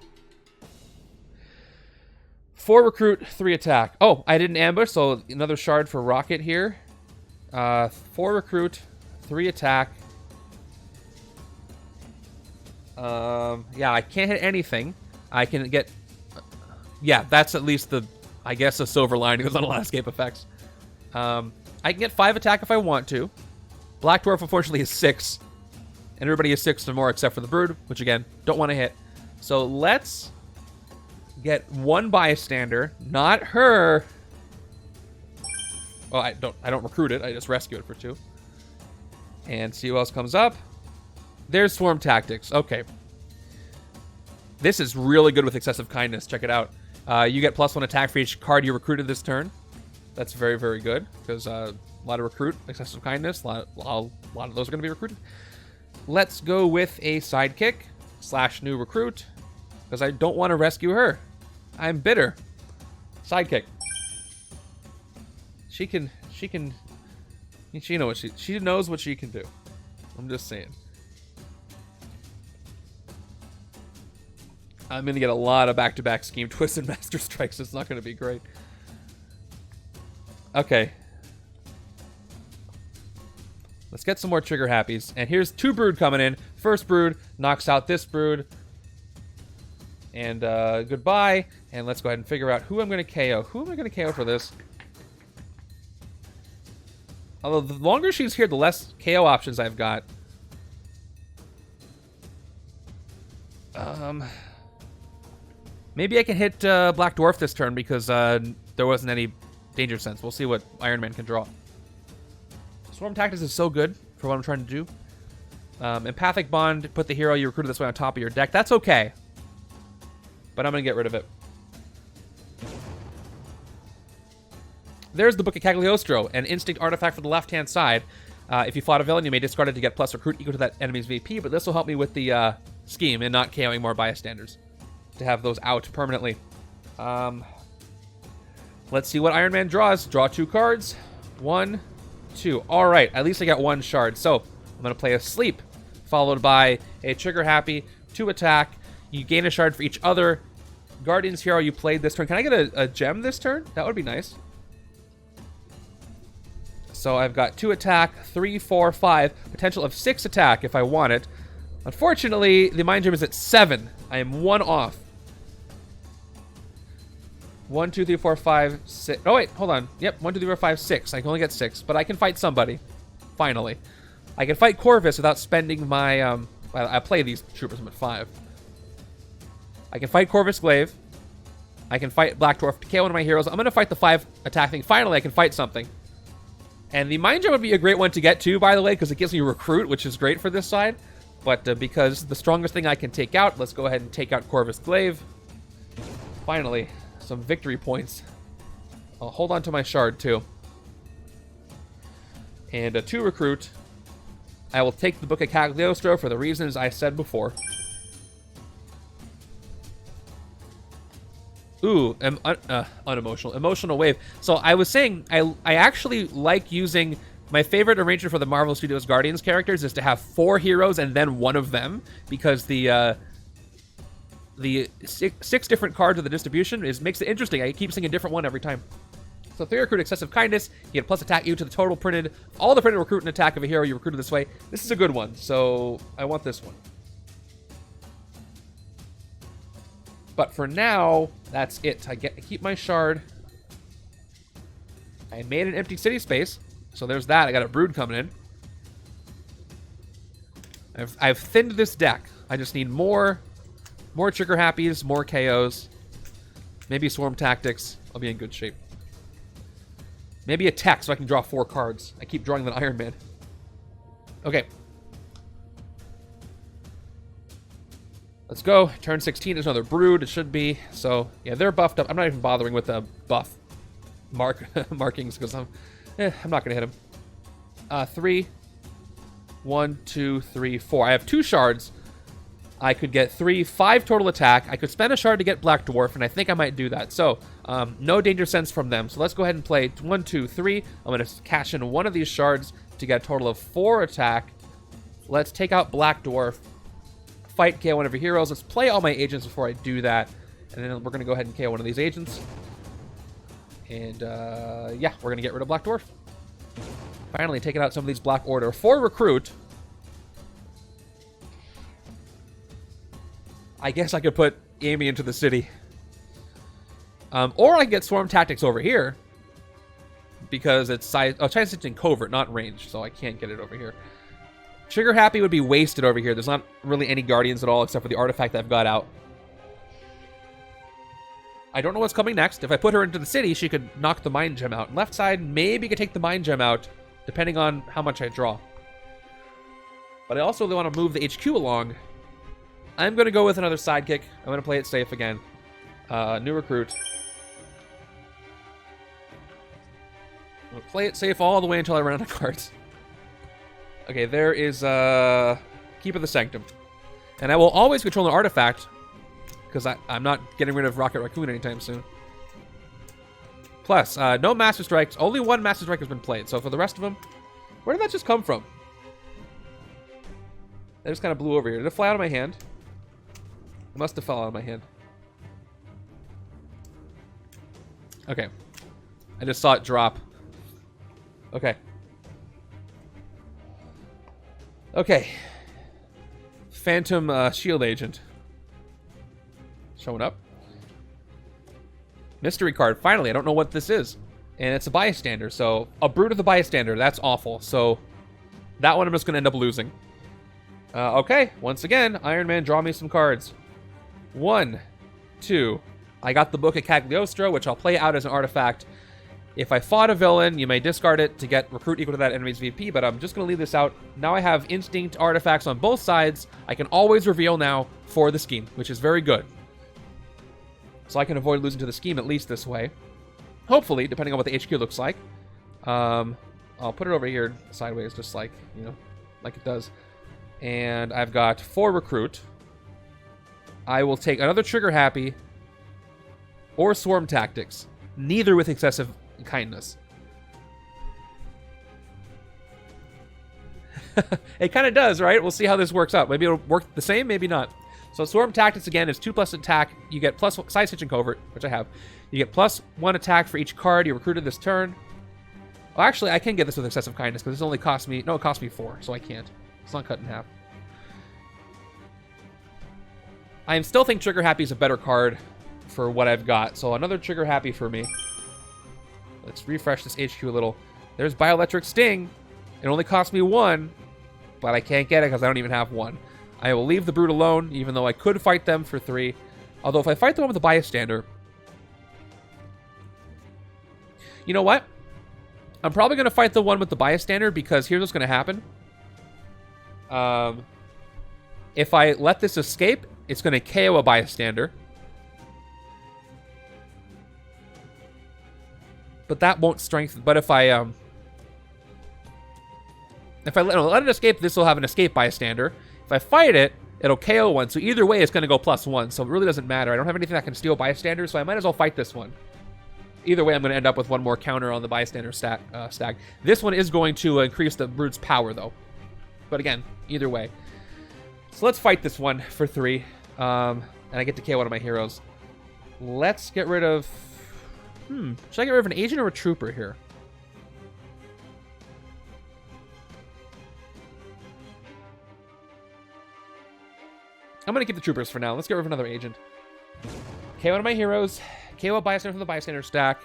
recruit, 3 attack. Oh, I didn't ambush, so another shard for Rocket here. 4 recruit, 3 attack. Yeah, I can't hit anything. I can get... Yeah, that's at least the, I guess, a silver lining on a lot of escape effects. I can get 5 attack if I want to. Black Dwarf, unfortunately, is 6. And everybody is 6 or more except for the Brood, which, again, don't want to hit. So let's get 1 Bystander, not her. Well, I don't recruit it. I just rescue it for 2. And see who else comes up. There's Swarm Tactics. Okay. This is really good with Excessive Kindness. Check it out. You get +1 attack for each card you recruited this turn. That's very, very good because a lot of recruit, Excessive Kindness. A lot of those are going to be recruited. Let's go with a Sidekick / new recruit because I don't want to rescue her. I'm bitter. Sidekick. She knows what she can do. I'm just saying. I'm going to get a lot of back-to-back Scheme Twists and Master Strikes. It's not going to be great. Okay. Let's get some more Trigger Happies. And here's 2 Brood coming in. First Brood knocks out this Brood. And goodbye. And let's go ahead and figure out who I'm going to KO. Who am I going to KO for this? Although the longer she's here, the less KO options I've got. Maybe I can hit Black Dwarf this turn because there wasn't any Danger Sense. We'll see what Iron Man can draw. Swarm Tactics is so good for what I'm trying to do. Empathic Bond, put the hero you recruited this way on top of your deck. That's okay. But I'm going to get rid of it. There's the Book of Cagliostro, an instinct artifact for the left-hand side. If you fought a villain, you may discard it to get plus recruit equal to that enemy's VP, but this will help me with the scheme and not KOing more bystanders to have those out permanently. Let's see what Iron Man draws. Draw 2 cards. 1, 2. All right, at least I got 1 shard. So I'm going to play a Sleep, followed by a Trigger Happy, 2 attack. You gain a shard for each other Guardians hero you played this turn. Can I get a gem this turn? That would be nice. So I've got 2 attack, 3, 4, 5, potential of 6 attack if I want it. Unfortunately, the Mind Gem is at 7. I am 1 off. 1, 2, 3, 4, 5, 6. Oh, wait, hold on. Yep, 1, 2, 3, 4, 5, 6. I can only get 6, but I can fight somebody. Finally. I can fight Corvus without spending my, well, I play these troopers, I'm at 5. I can fight Corvus Glaive. I can fight Black Dwarf to KO one of my heroes. I'm going to fight the 5 attack thing. Finally, I can fight something. And the Mind Gem would be a great one to get too, by the way, because it gives me Recruit, which is great for this side. But because the strongest thing I can take out, let's go ahead and take out Corvus Glaive. Finally, some victory points. I'll hold on to my shard too. And to Recruit, I will take the Book of Cagliostro for the reasons I said before. Ooh, unemotional. Emotional Wave. So I was saying, I actually like using... My favorite arrangement for the Marvel Studios Guardians characters is to have 4 heroes and then one of them, because the 6 different cards of the distribution makes it interesting. I keep seeing a different one every time. So 3 recruit Excessive Kindness, you get plus attack equal to the total printed, all the printed recruit and attack of a hero you recruited this way. This is a good one, so I want this one. But for now, that's it. I keep my shard. I made an empty city space. So there's that. I got a Brood coming in. I've thinned this deck. I just need more Trigger Happies, more KOs. Maybe Swarm Tactics. I'll be in good shape. Maybe a Tech so I can draw 4 cards. I keep drawing that Iron Man. Okay. Let's go. Turn 16 is another Brood. It should be. So, yeah, they're buffed up. I'm not even bothering with the buff markings because I'm not going to hit him. 3. 1, 2, 3, 4. I have 2 shards. I could get 5 total attack. I could spend a shard to get Black Dwarf, and I think I might do that. So, no danger sense from them. So let's go ahead and play 1, 2, 3. I'm going to cash in one of these shards to get a total of 4 attack. Let's take out Black Dwarf. Fight, KO one of your heroes. Let's play all my agents before I do that. And then we're going to go ahead and KO one of these agents. And, yeah, we're going to get rid of Black Dwarf. Finally, taking out some of these Black Order. 4 recruit. I guess I could put Amy into the city. Or I can get Swarm Tactics over here. Because it's size... Oh, China's in covert, not range. So I can't get it over here. Trigger Happy would be wasted over here. There's not really any Guardians at all except for the artifact that I've got out. I don't know what's coming next. If I put her into the city, she could knock the Mind Gem out. Left side, maybe could take the Mind Gem out, depending on how much I draw. But I also want to move the HQ along. I'm going to go with another sidekick. I'm going to play it safe again. New recruit. I'm going to play it safe all the way until I run out of cards. Okay, there is Keep of the Sanctum. And I will always control an artifact, because I'm not getting rid of Rocket Raccoon anytime soon. Plus, no Master Strikes. Only 1 Master Strike has been played. So for the rest of them, where did that just come from? That just kind of blew over here. Did it fly out of my hand? It must have fell out of my hand. Okay. I just saw it drop. Okay. Okay. Phantom Shield Agent. Showing up. Mystery card. Finally, I don't know what this is. And it's a bystander. So, a Brood of the bystander. That's awful. So, that one I'm just going to end up losing. Okay. Once again, Iron Man, draw me some cards. 1, 2. I got the Book of Cagliostro, which I'll play out as an artifact. If I fought a villain, you may discard it to get recruit equal to that enemy's VP, but I'm just going to leave this out. Now I have instinct artifacts on both sides. I can always reveal now for the scheme, which is very good. So I can avoid losing to the scheme at least this way. Hopefully, depending on what the HQ looks like. I'll put it over here sideways, just like, you know, like it does. And I've got 4 recruit. I will take another Trigger Happy or Swarm Tactics. Neither with Excessive Kindness. It kind of does, right? We'll see how this works out. Maybe it'll work the same, maybe not. So Swarm Tactics, again, is 2+ attack. You get plus Side Stitch and Covert, which I have. You get +1 attack for each card you recruited this turn. Well, actually, I can get this with Excessive Kindness, because this only costs me... No, it costs me 4, so I can't. It's not cut in half. I still think Trigger Happy is a better card for what I've got. So another Trigger Happy for me. Let's refresh this HQ a little. There's Bioelectric Sting. It only cost me 1, but I can't get it because I don't even have 1. I will leave the Brood alone, even though I could fight them for 3. Although if I fight the one with the Bystander... You know what? I'm probably going to fight the one with the bystander because here's what's going to happen. If I let this escape, it's going to KO a bystander. But that won't strengthen. But if I let it escape, this will have an escape bystander. If I fight it, it'll KO one. So either way, it's going to go +1. So it really doesn't matter. I don't have anything that can steal bystanders, so I might as well fight this one. Either way, I'm going to end up with one more counter on the bystander stack. This one is going to increase the brute's power, though. But again, either way. So let's fight this one for 3. And I get to KO one of my heroes. Let's get rid of... Should I get rid of an agent or a trooper here? I'm going to keep the troopers for now. Let's get rid of another agent. KO one of my heroes. KO a bystander from the bystander stack.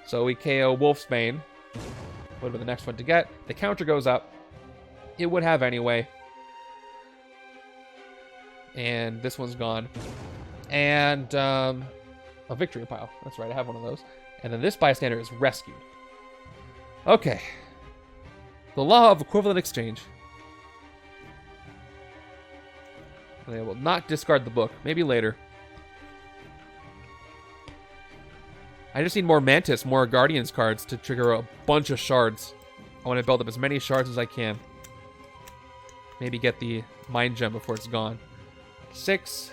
So we KO Wolfsbane. Would have been the next one to get. The counter goes up. It would have anyway. And this one's gone. And a victory pile. That's right, I have one of those. And then this bystander is rescued. Okay. The law of equivalent exchange. They will not discard the book. Maybe later. I just need more Mantis, more Guardians cards to trigger a bunch of shards. I want to build up as many shards as I can. Maybe get the Mind Gem before it's gone. 6.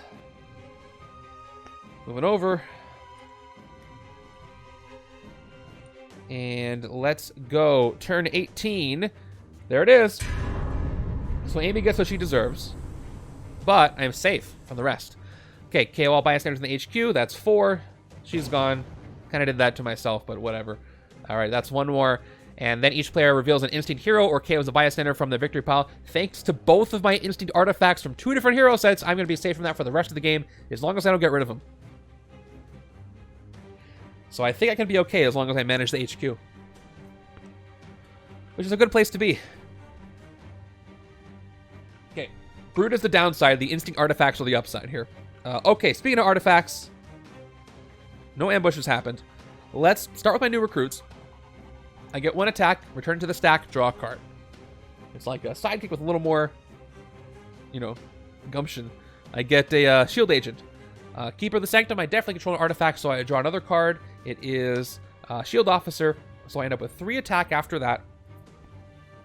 Moving over. And let's go. Turn 18. There it is. So Amy gets what she deserves. But I am safe from the rest. Okay, KO all bystanders in the HQ. That's 4. She's gone. Kind of did that to myself, but whatever. All right, that's one more. And then each player reveals an instinct hero or KOs a bystander from the victory pile. Thanks to both of my instinct artifacts from 2 different hero sets, I'm going to be safe from that for the rest of the game, as long as I don't get rid of them. So I think I can be okay as long as I manage the HQ. Which is a good place to be. Okay, Brute is the downside, the instinct artifacts are the upside here. Okay, speaking of artifacts, no ambushes happened. Let's start with my new recruits. I get 1 attack, return to the stack, draw a card. It's like a sidekick with a little more, gumption. I get a shield agent. Keeper of the Sanctum, I definitely control an artifact, so I draw another card. It is shield officer, so I end up with 3 attack after that.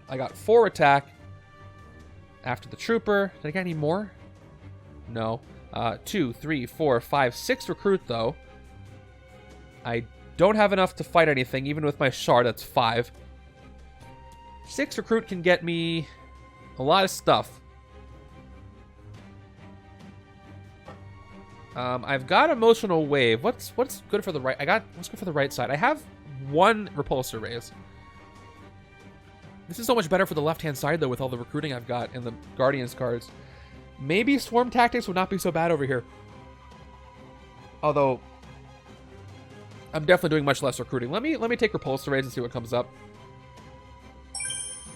I got 4 attack after the trooper. Did I get any more? No. 2, 3, 4, 5, 6 recruit, though. I don't have enough to fight anything, even with my shard, that's 5. 6 recruit can get me a lot of stuff. I've got emotional wave. What's good for the right? What's good for the right side? I have 1 repulsor raise. This is so much better for the left-hand side, though, with all the recruiting I've got and the Guardians cards. Maybe Swarm Tactics would not be so bad over here. Although, I'm definitely doing much less recruiting. Let me take repulsor raise and see what comes up.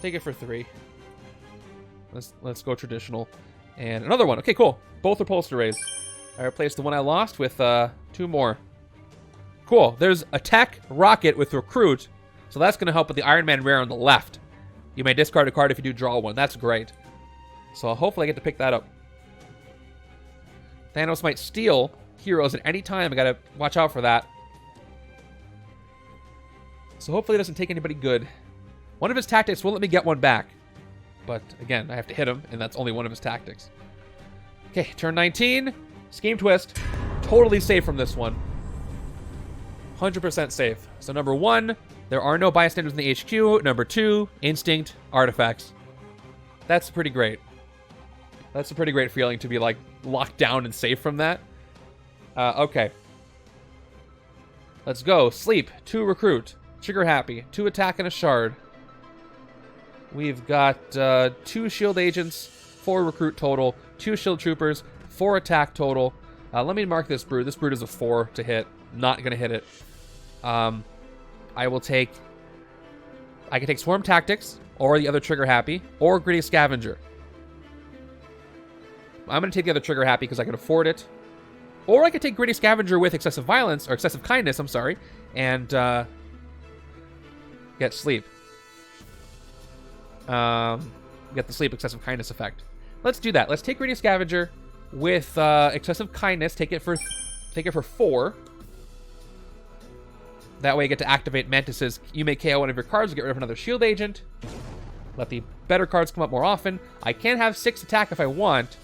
Take it for 3. Let's go traditional. And another one. Okay, cool. Both repulsor raise. I replaced the one I lost with 2 more. Cool. There's attack rocket with recruit. So that's going to help with the Iron Man rare on the left. You may discard a card if you do draw one. That's great. So hopefully I get to pick that up. Thanos might steal heroes at any time. I got to watch out for that. So hopefully it doesn't take anybody good. One of his tactics won't let me get one back. But again, I have to hit him, and that's only one of his tactics. Okay, turn 19. Scheme twist. Totally safe from this one. 100% safe. So number 1, there are no bystanders in the HQ. Number 2, instinct, artifacts. That's pretty great. That's a pretty great feeling to be like locked down and safe from that. Okay. Let's go. Sleep. 2 recruit. Trigger happy. 2 attack and a shard. We've got 2 shield agents, 4 recruit total, 2 shield troopers, 4 attack total. Let me mark this brute. This brute is a 4 to hit. Not going to hit it. I can take Swarm Tactics, or the other Trigger Happy, or Gritty Scavenger. I'm going to take the other Trigger Happy because I can afford it. Or I could take Gritty Scavenger with Excessive Violence, or Excessive Kindness, I'm sorry, and get sleep. Get the sleep excessive kindness effect. Let's do that. Let's take Greedy Scavenger with excessive kindness. Take it for 4. That way you get to activate Mantis's. You may KO one of your cards to get rid of another shield agent. Let the better cards come up more often. I can have 6 attack if I want,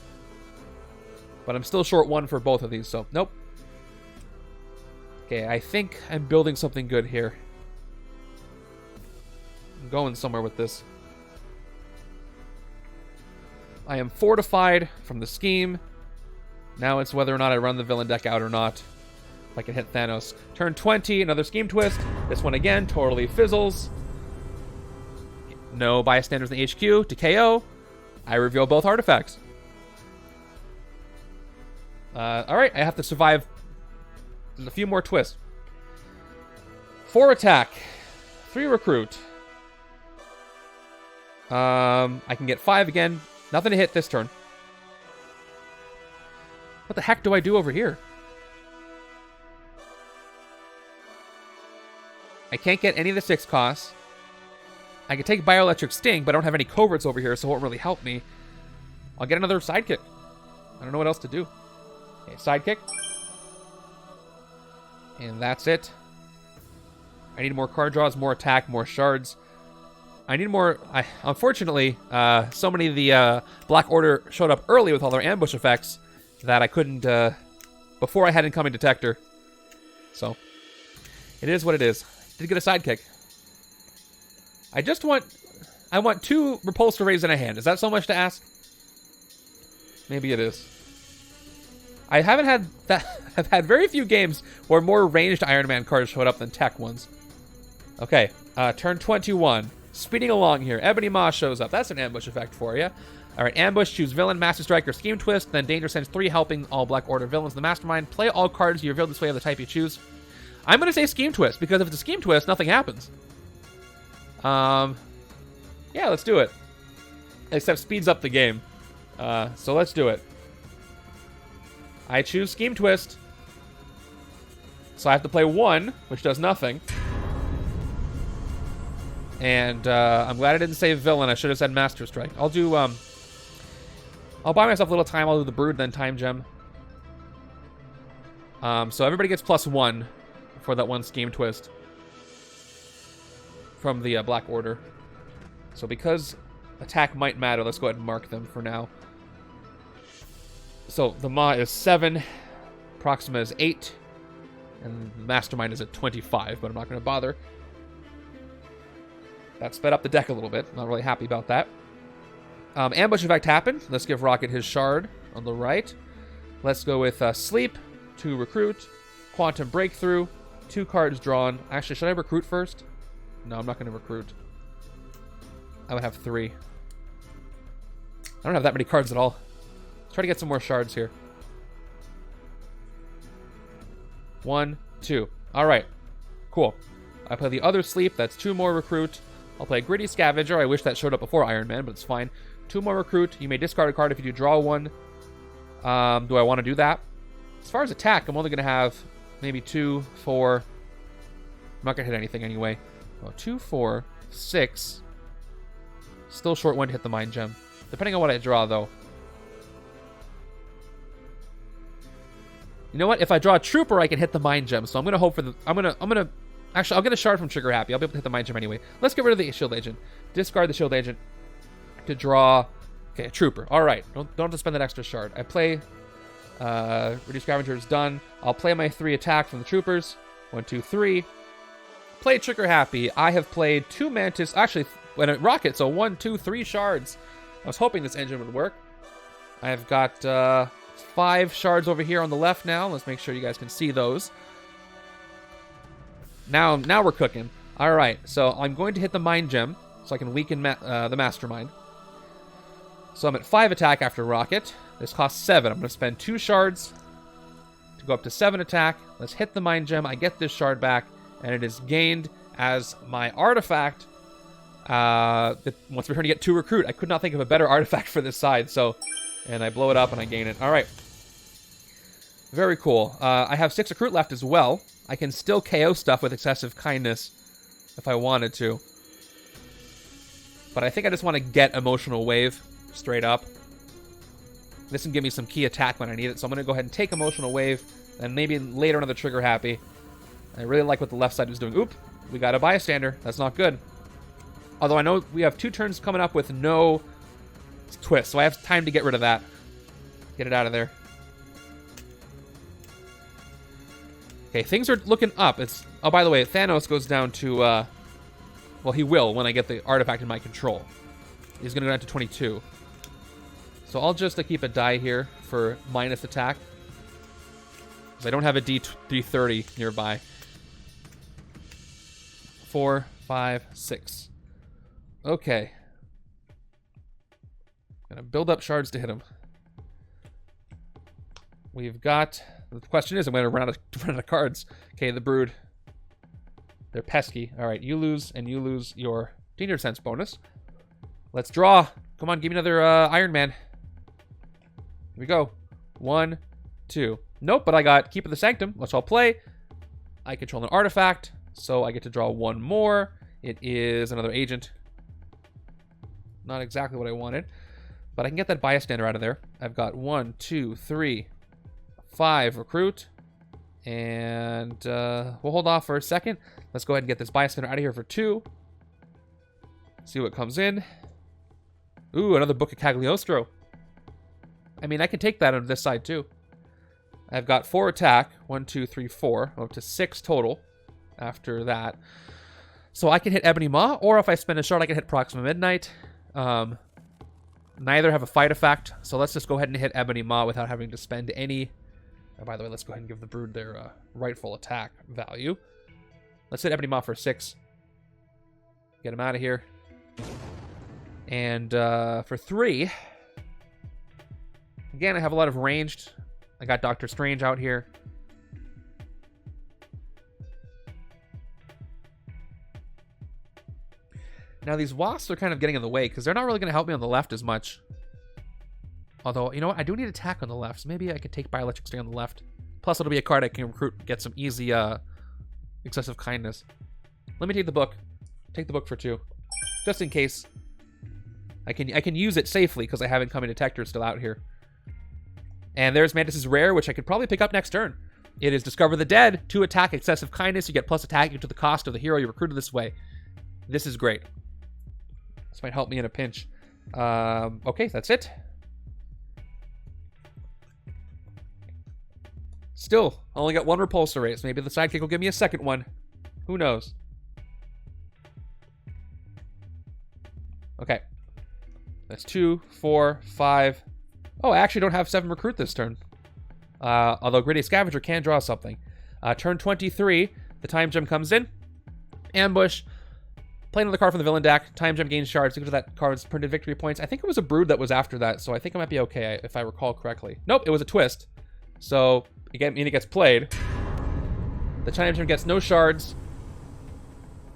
but I'm still short 1 for both of these, so nope. Okay, I think I'm building something good here. I'm going somewhere with this. I am fortified from the scheme. Now it's whether or not I run the villain deck out or not. If I can hit Thanos. Turn 20, another scheme twist. This one again, totally fizzles. No bystanders in the HQ to KO. I reveal both artifacts. Alright, I have to survive. There's a few more twists. 4 attack. 3 recruit. I can get 5 again. Nothing to hit this turn. What the heck do I do over here? I can't get any of the 6 costs. I can take Bioelectric Sting, but I don't have any coverts over here, so it won't really help me. I'll get another sidekick. I don't know what else to do. Okay, sidekick. And that's it. I need more card draws, more attack, more shards. I need more... Unfortunately, so many of the Black Order showed up early with all their ambush effects that I couldn't... before I had Incoming Detector. So, it is what it is. Did get a sidekick. I want 2 Repulsor Rays in a hand. Is that so much to ask? Maybe it is. I haven't had that. I've had very few games where more ranged Iron Man cards showed up than tech ones. Okay, turn 21. Speeding along here. Ebony Maw shows up. That's an ambush effect for you. Alright, ambush, choose villain, Master Strike, or Scheme Twist. Then Danger sends 3 helping all Black Order villains in the Mastermind. Play all cards you reveal this way of the type you choose. I'm going to say Scheme Twist, because if it's a Scheme Twist, nothing happens. Yeah, let's do it. Except speeds up the game. So let's do it. I choose Scheme Twist. So I have to play 1, which does nothing. And I'm glad I didn't say villain. I should have said Master Strike. I'll do, I'll buy myself a little time. I'll do the Brood, then Time Gem. So everybody gets +1 for that 1 Scheme Twist from the Black Order. So because attack might matter, let's go ahead and mark them for now. So the Maw is 7, Proxima is 8, and Mastermind is at 25, but I'm not going to bother. That sped up the deck a little bit. Not really happy about that. Ambush effect happened. Let's give Rocket his shard on the right. Let's go with Sleep, 2 Recruit, Quantum Breakthrough, 2 cards drawn. Actually, should I recruit first? No, I'm not going to recruit. I would have 3. I don't have that many cards at all. Let's try to get some more shards here. 1, 2. All right. Cool. I play the other Sleep. That's 2 more Recruit. I'll play Gritty Scavenger. I wish that showed up before Iron Man, but it's fine. 2 more Recruit. You may discard a card if you do draw 1. Do I want to do that? As far as attack, I'm only going to have maybe 2, 4. I'm not going to hit anything anyway. Oh, 2, 4, 6. Still short 1 to hit the Mind Gem. Depending on what I draw, though. You know what? If I draw a Trooper, I can hit the Mind Gem. So I'm going to hope for the... Actually, I'll get a shard from Trigger Happy. I'll be able to hit the Mind Gem anyway. Let's get rid of the Shield Agent. Discard the Shield Agent to draw... Okay, a Trooper. All right. Don't have to spend that extra shard. I play... Reduce Scavenger is done. I'll play my 3 attack from the Troopers. 1, 2, 3. Play Trigger Happy. I have played 2 Mantis... Actually, when it Rocket, so 1, 2, 3 shards. I was hoping this engine would work. I've got 5 shards over here on the left now. Let's make sure you guys can see those. Now we're cooking. All right, so I'm going to hit the Mind Gem so I can weaken the Mastermind. So I'm at 5 attack after Rocket. This costs 7. I'm going to spend 2 shards to go up to 7 attack. Let's hit the Mind Gem. I get this shard back, and it is gained as my artifact. Once we're trying to get 2 Recruit, I could not think of a better artifact for this side. And I blow it up and I gain it. All right. Very cool. I have 6 Recruit left as well. I can still KO stuff with excessive kindness. if I wanted to. But I think I just want to get Emotional Wave straight up. This can give me some key attack when I need it, so I'm going to go ahead and take Emotional Wave, and maybe later another Trigger Happy. I really like what the left side is doing. Oop, we got a Bystander. That's not good. Although I know we have 2 turns coming up with no twist, so I have time to get rid of that. Get it out of there. Okay, things are looking up. Oh, by the way, Thanos goes down to, well, he will when I get the artifact in my control. He's going to go down to 22. So I'll just keep a die here for minus attack. Because I don't have a D30 nearby. 4, 5, 6. Okay. Gonna build up shards to hit him. We've got... The question is, I'm gonna run out of cards. Okay, the Brood. They're pesky. Alright, you lose, and you lose your Danger Sense bonus. Let's draw. Come on, give me another Iron Man. Here we go. 1, 2. Nope, but I got Keep of the Sanctum, which I'll play. I control an artifact, so I get to draw 1 more. It is another agent. Not exactly what I wanted, but I can get that Bystander out of there. I've got 1, 2, 3, 5 recruit, and we'll hold off for a second. Let's go ahead and get this Bystander out of here for 2. See what comes in. Ooh, another Book of Cagliostro. I mean, I can take that on this side too. I've got 4 attack. 1, 2, 3, 4. I'm up to 6 total after that. So I can hit Ebony Maw, or if I spend a shard, I can hit Proxima Midnight. Neither have a fight effect, so let's just go ahead and hit Ebony Maw without having to spend any... Oh, by the way, let's go ahead and give the Brood their rightful attack value. Let's hit Ebony Maw for 6. Get him out of here. And for 3... Again, I have a lot of ranged. I got Doctor Strange out here. Now, these Wasps are kind of getting in the way because they're not really going to help me on the left as much. Although, you know what? I do need attack on the left, so maybe I could take Bioelectric Sting on the left. Plus, it'll be a card I can recruit, get some easy Excessive Kindness. Let me take the book. Take the book for 2. Just in case. I can use it safely because I have Incoming Detector still out here. And there's Mantis' Rare, which I could probably pick up next turn. It is Discover the Dead. 2 attack, Excessive Kindness. You get plus attack equal to the cost of the hero you recruited this way. This is great. This might help me in a pinch. Okay, that's it. Still, I only got 1 Repulsor race. Maybe the sidekick will give me a second one. Who knows? Okay. That's 2, 4, 5... Oh, I actually don't have 7 recruit this turn. Although Gritty Scavenger can draw something. Turn 23, the Time Gem comes in. Ambush. Play another card from the villain deck. Time Gem gains shards. Equal to that card's printed victory points. I think it was a Brood that was after that, so I think I might be okay if I recall correctly. Nope, it was a twist. So, again, it gets played. The Time Gem gets no shards.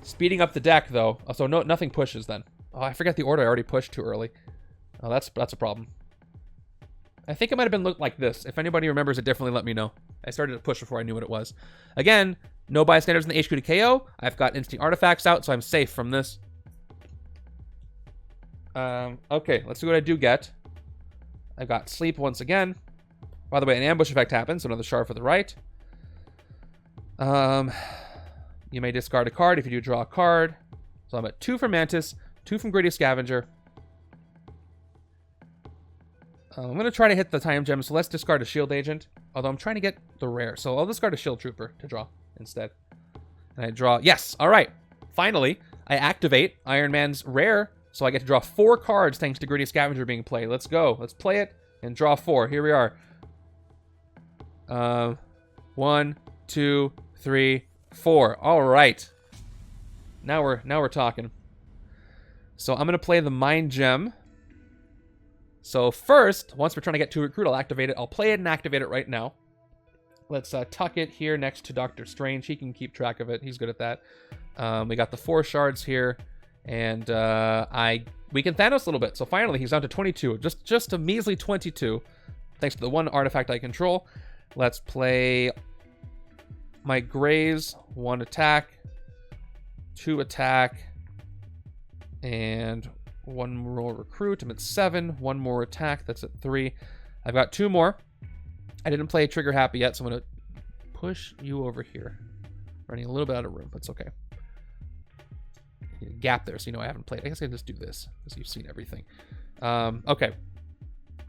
Speeding up the deck, though. So nothing pushes then. Oh, I forgot the order. I already pushed too early. Oh, that's a problem. I think it might have been looked like this. If anybody remembers it differently, let me know. I started to push before I knew what it was. Again, no bystanders in the HQ to KO. I've got instant artifacts out, so I'm safe from this. Okay, let's see what I do get. I've got Sleep once again. By the way, an ambush effect happens, so another shard for the right. You may discard a card if you do draw a card. So I'm at 2 from Mantis, 2 from Gritty Scavenger. I'm going to try to hit the Time Gem, so let's discard a Shield Agent. Although I'm trying to get the rare, so I'll discard a Shield Trooper to draw instead. And I draw... Yes! Alright! Finally, I activate Iron Man's rare, so I get to draw 4 cards thanks to Gritty Scavenger being played. Let's go. Let's play it and draw 4. Here we are. 1, 2, 3, 4. Alright. Now we're talking. So I'm going to play the Mind Gem. So first, once we're trying to get 2 recruit, I'll activate it. I'll play it and activate it right now. Let's tuck it here next to Doctor Strange. He can keep track of it. He's good at that. We got the 4 shards here. And we can Thanos a little bit. So finally, he's down to 22. Just a measly 22. Thanks to the 1 artifact I control. Let's play my Graze. 1 attack. 2 attack, and 1 more recruit. I'm at 7. 1 more attack. That's at 3. I've got 2 more. I didn't play Trigger Happy yet, so I'm going to push you over here. Running a little bit out of room, but it's okay. Gap there, so you know I haven't played. I guess I can just do this, because you've seen everything. Okay.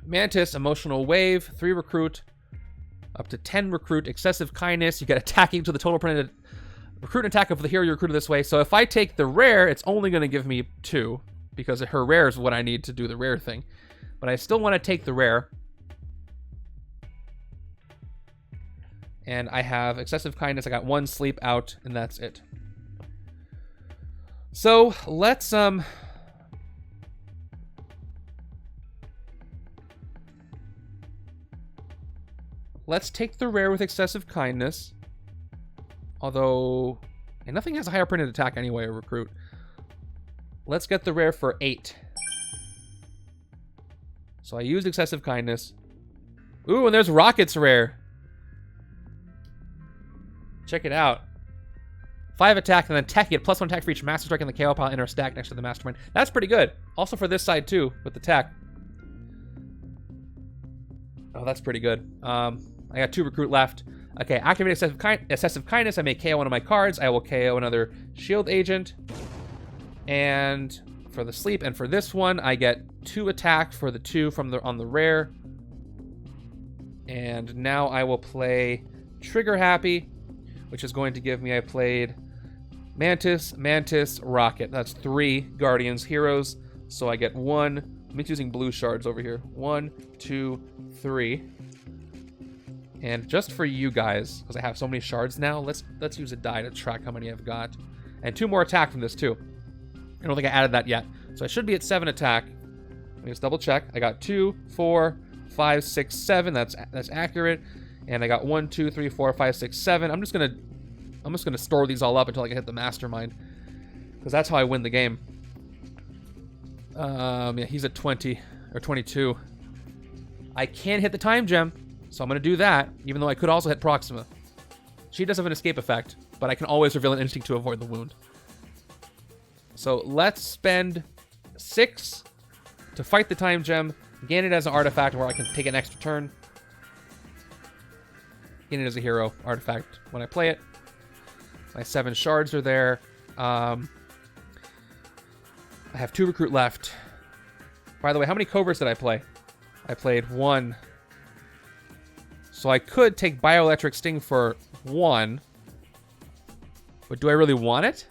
Mantis, Emotional Wave, 3 recruit, up to 10 recruit, Excessive Kindness. You get attacking to the total permanent recruit and attack of the hero you recruited this way. So if I take the rare, it's only going to give me 2, because her rare is what I need to do the rare thing. But I still want to take the rare. And I have Excessive Kindness. I got 1 sleep out, and that's it. So let's take the rare with Excessive Kindness. Although, and nothing has a higher printed attack anyway, or recruit. Let's get the rare for 8. So I used Excessive Kindness. Ooh, and there's Rocket's rare. Check it out. 5 attack, and then tech it. +1 attack for each Master Strike in the KO pile in our stack next to the Mastermind. That's pretty good. Also for this side, too, with the tech. Oh, that's pretty good. I got 2 recruit left. Okay, activate Excessive Kindness. I may KO one of my cards. I will KO another shield agent. And for the sleep, and for this one, I get 2 attack for the 2 from on the rare. And now I will play Trigger Happy, which is going to give me, I played Mantis, Rocket. That's 3 Guardians heroes. So I get 1. I'm just using blue shards over here. 1, 2, 3. And just for you guys, because I have so many shards now, let's use a die to track how many I've got. And 2 more attack from this too. I don't think I added that yet. So I should be at 7 attack. Let me just double check. I got 2, 4, 5, 6, 7. That's accurate. And I got 1, 2, 3, 4, 5, 6, 7. I'm just gonna store these all up until I can hit the Mastermind, because that's how I win the game. Yeah, he's at 20 or 22. I can't hit the time gem, so I'm gonna do that. Even though I could also hit Proxima. She does have an escape effect, but I can always reveal an instinct to avoid the wound. So let's spend 6 to fight the time gem. Gain it as an artifact where I can take an extra turn. Gain it as a hero artifact when I play it. My 7 shards are there. I have 2 recruit left. By the way, how many coverts did I play? I played 1. So I could take Bioelectric Sting for 1. But do I really want it?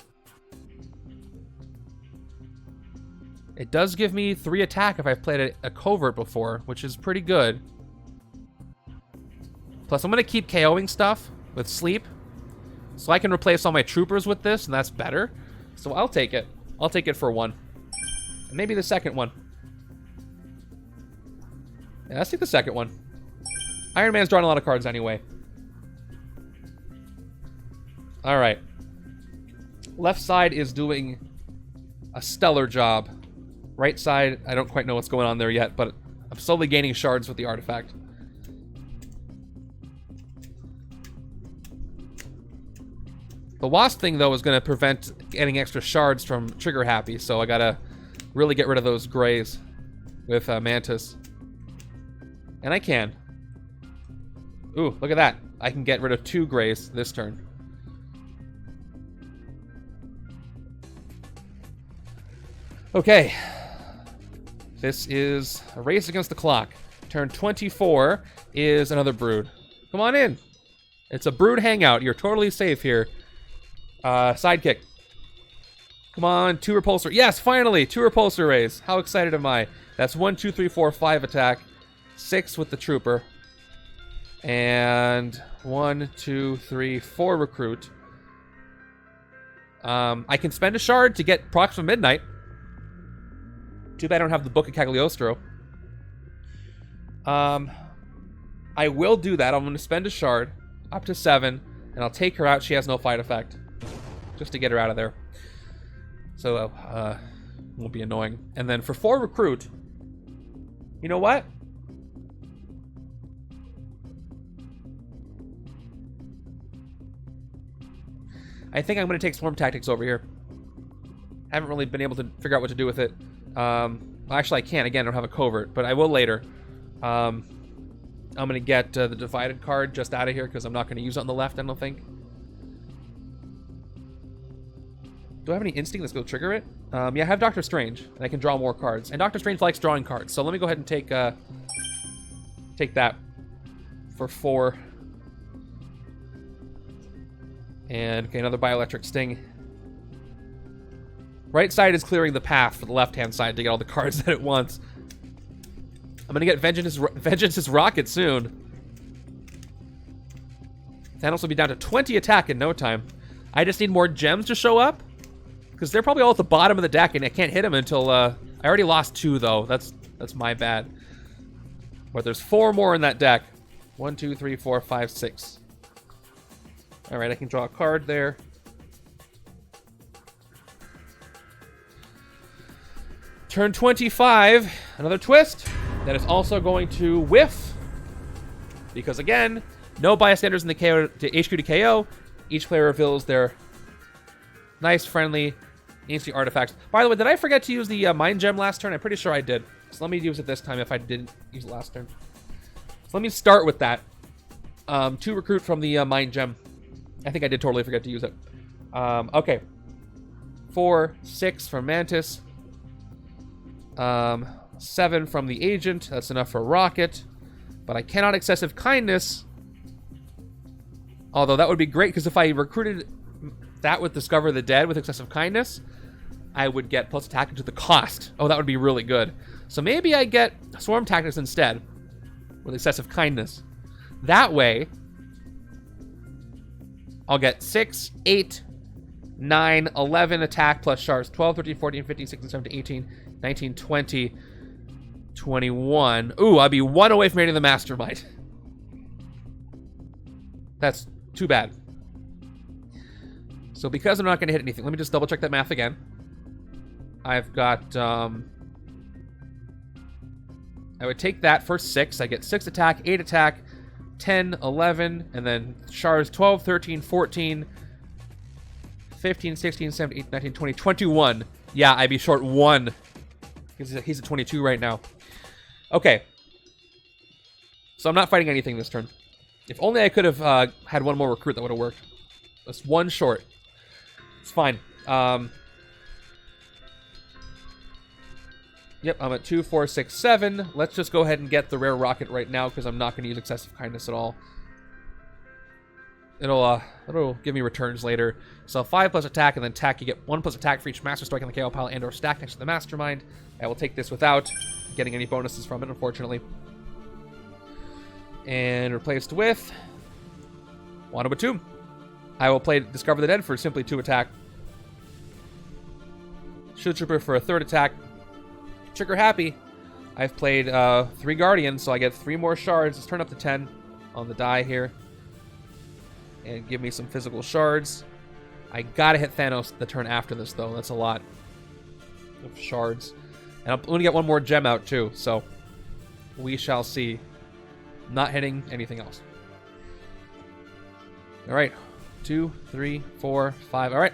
It does give me 3 attack if I've played a covert before, which is pretty good. Plus, I'm going to keep KOing stuff with sleep. So I can replace all my troopers with this, and that's better. So I'll take it. I'll take it for 1. And maybe the second one. Yeah, let's take the second one. Iron Man's drawing a lot of cards anyway. Alright. Left side is doing a stellar job. Right side, I don't quite know what's going on there yet, but I'm slowly gaining shards with the artifact. The Wasp thing, though, is going to prevent getting extra shards from Trigger Happy, so I gotta really get rid of those grays with Mantis. And I can. Ooh, look at that. I can get rid of 2 grays this turn. Okay. This is a race against the clock. Turn 24 is another brood. Come on in. It's a brood hangout. You're totally safe here. Sidekick. Come on, 2 repulsor. Yes, finally, 2 repulsor rays. How excited am I? That's 1, 2, 3, 4, 5 attack. 6 with the trooper. And 1, 2, 3, 4 recruit. I can spend a shard to get Proxima Midnight. Too bad I don't have the Book of Cagliostro. I will do that. I'm going to spend a shard up to 7, and I'll take her out. She has no fight effect. Just to get her out of there. So, won't be annoying. And then for 4 recruit, you know what? I think I'm going to take Swarm Tactics over here. Haven't really been able to figure out what to do with it. Actually, I can't. Again, I don't have a covert, but I will later. I'm going to get the divided card just out of here because I'm not going to use it on the left, I don't think. Do I have any instinct that's going to trigger it? Yeah, I have Doctor Strange, and I can draw more cards. And Doctor Strange likes drawing cards, so let me go ahead and take that for 4. And, okay, another Bioelectric Sting. Right side is clearing the path for the left-hand side to get all the cards that it wants. I'm going to get Vengeance's Rocket soon. Thanos will be down to 20 attack in no time. I just need more gems to show up. Because they're probably all at the bottom of the deck, and I can't hit them until... I already lost 2, though. That's my bad. But there's 4 more in that deck. 1, 2, 3, 4, 5, 6. Alright, I can draw a card there. Turn 25, another twist that is also going to whiff. Because again, no bystanders in the KO to HQ to KO. Each player reveals their nice, friendly, instant artifacts. By the way, did I forget to use the Mind Gem last turn? I'm pretty sure I did. So let me use it this time if I didn't use it last turn. So let me start with that. 2 recruit from the Mind Gem. I think I did totally forget to use it. Okay. 4, 6 from Mantis. 7 from the Agent. That's enough for Rocket. But I cannot Excessive Kindness. Although that would be great, because if I recruited that with Discover the Dead with Excessive Kindness, I would get plus attack into the cost. Oh, that would be really good. So maybe I get Swarm Tactics instead with Excessive Kindness. That way, I'll get 6, 8, 9, 11 attack plus shards. 12, 13, 14, 15, 16, 17, 18, 19, 20, 21. Ooh, I'd be 1 away from hitting the Mastermind. That's too bad. So because I'm not going to hit anything, let me just double check that math again. I've got, I would take that for 6. I get 6 attack, 8 attack, 10, 11, and then shards 12, 13, 14, 15, 16, 17, 18, 19, 20, 21. Yeah, I'd be short 1. He's at 22 right now. Okay. So I'm not fighting anything this turn. If only I could have had 1 more recruit, that would have worked. That's 1 short. It's fine. Yep, I'm at 2, 4, 6, 7. Let's just go ahead and get the rare rocket right now, because I'm not going to use Excessive Kindness at all. It'll give me returns later. So 5 plus attack, and then attack. You get 1 plus attack for each Master Strike on the KO pile and or stack next to the Mastermind. I will take this without getting any bonuses from it, unfortunately. And replaced with Wand of Tomb. I will play Discover the Dead for simply 2 attack. Shield Trooper for a 3rd attack. Trigger happy. I've played 3 Guardians, so I get 3 more shards. Let's turn up to 10 on the die here. And give me some physical shards. I gotta hit Thanos the turn after this, though. That's a lot of shards. And I'm going to get 1 more gem out, too. So we shall see. Not hitting anything else. Alright. 2, 3, 4, 5. Alright.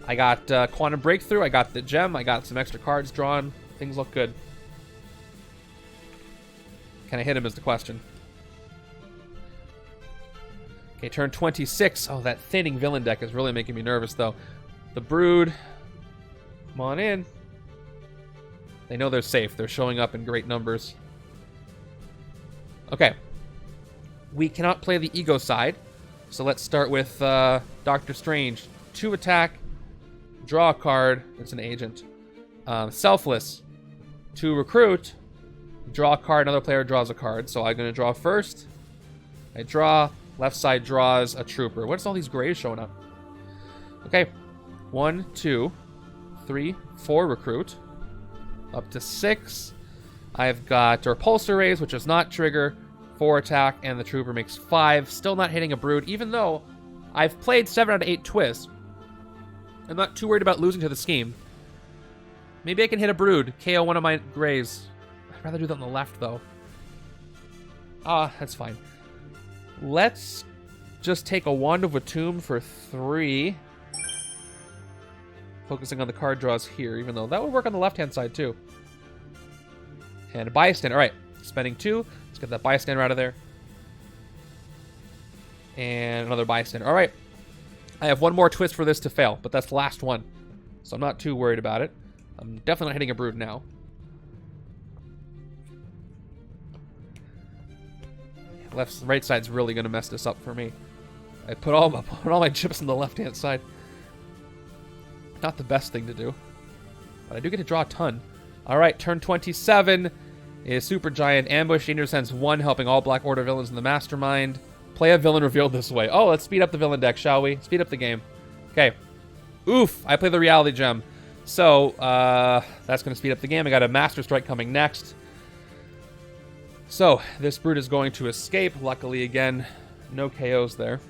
I got Quantum Breakthrough. I got the gem. I got some extra cards drawn. Things look good. Can I hit him is the question. Okay, turn 26. Oh, that thinning villain deck is really making me nervous, though. The Brood. Come on in. They know they're safe. They're showing up in great numbers. Okay. We cannot play the ego side. So let's start with Doctor Strange. 2 attack. Draw a card. It's an agent. Selfless. 2 recruit. Draw a card. Another player draws a card. So I'm going to draw first. I draw. Left side draws a trooper. What's all these grays showing up? Okay. 1, 2, 3, 4 recruit. Up to 6. I've got Repulsor Rays, which does not trigger. 4 attack, and the trooper makes 5. Still not hitting a Brood, even though I've played 7 out of 8 twists. I'm not too worried about losing to the scheme. Maybe I can hit a Brood, KO one of my grays. I'd rather do that on the left, though. That's fine. Let's just take a Wand of Tomb for 3. Focusing on the card draws here, even though that would work on the left-hand side too. And a bystander. All right, spending 2. Let's get that bystander out of there. And another bystander. All right. I have one more twist for this to fail, but that's the last one. So I'm not too worried about it. I'm definitely not hitting a brood now. Right side's really going to mess this up for me. I put all my chips on the left-hand side. Not the best thing to do. But I do get to draw a ton. Alright, turn 27 is Supergiant. Ambush, Danger Sense 1, helping all Black Order villains in the Mastermind. Play a villain revealed this way. Oh, let's speed up the villain deck, shall we? Speed up the game. Okay. Oof, I play the Reality Gem. So, that's going to speed up the game. I got a Master Strike coming next. So, this brood is going to escape. Luckily, again, no KOs there.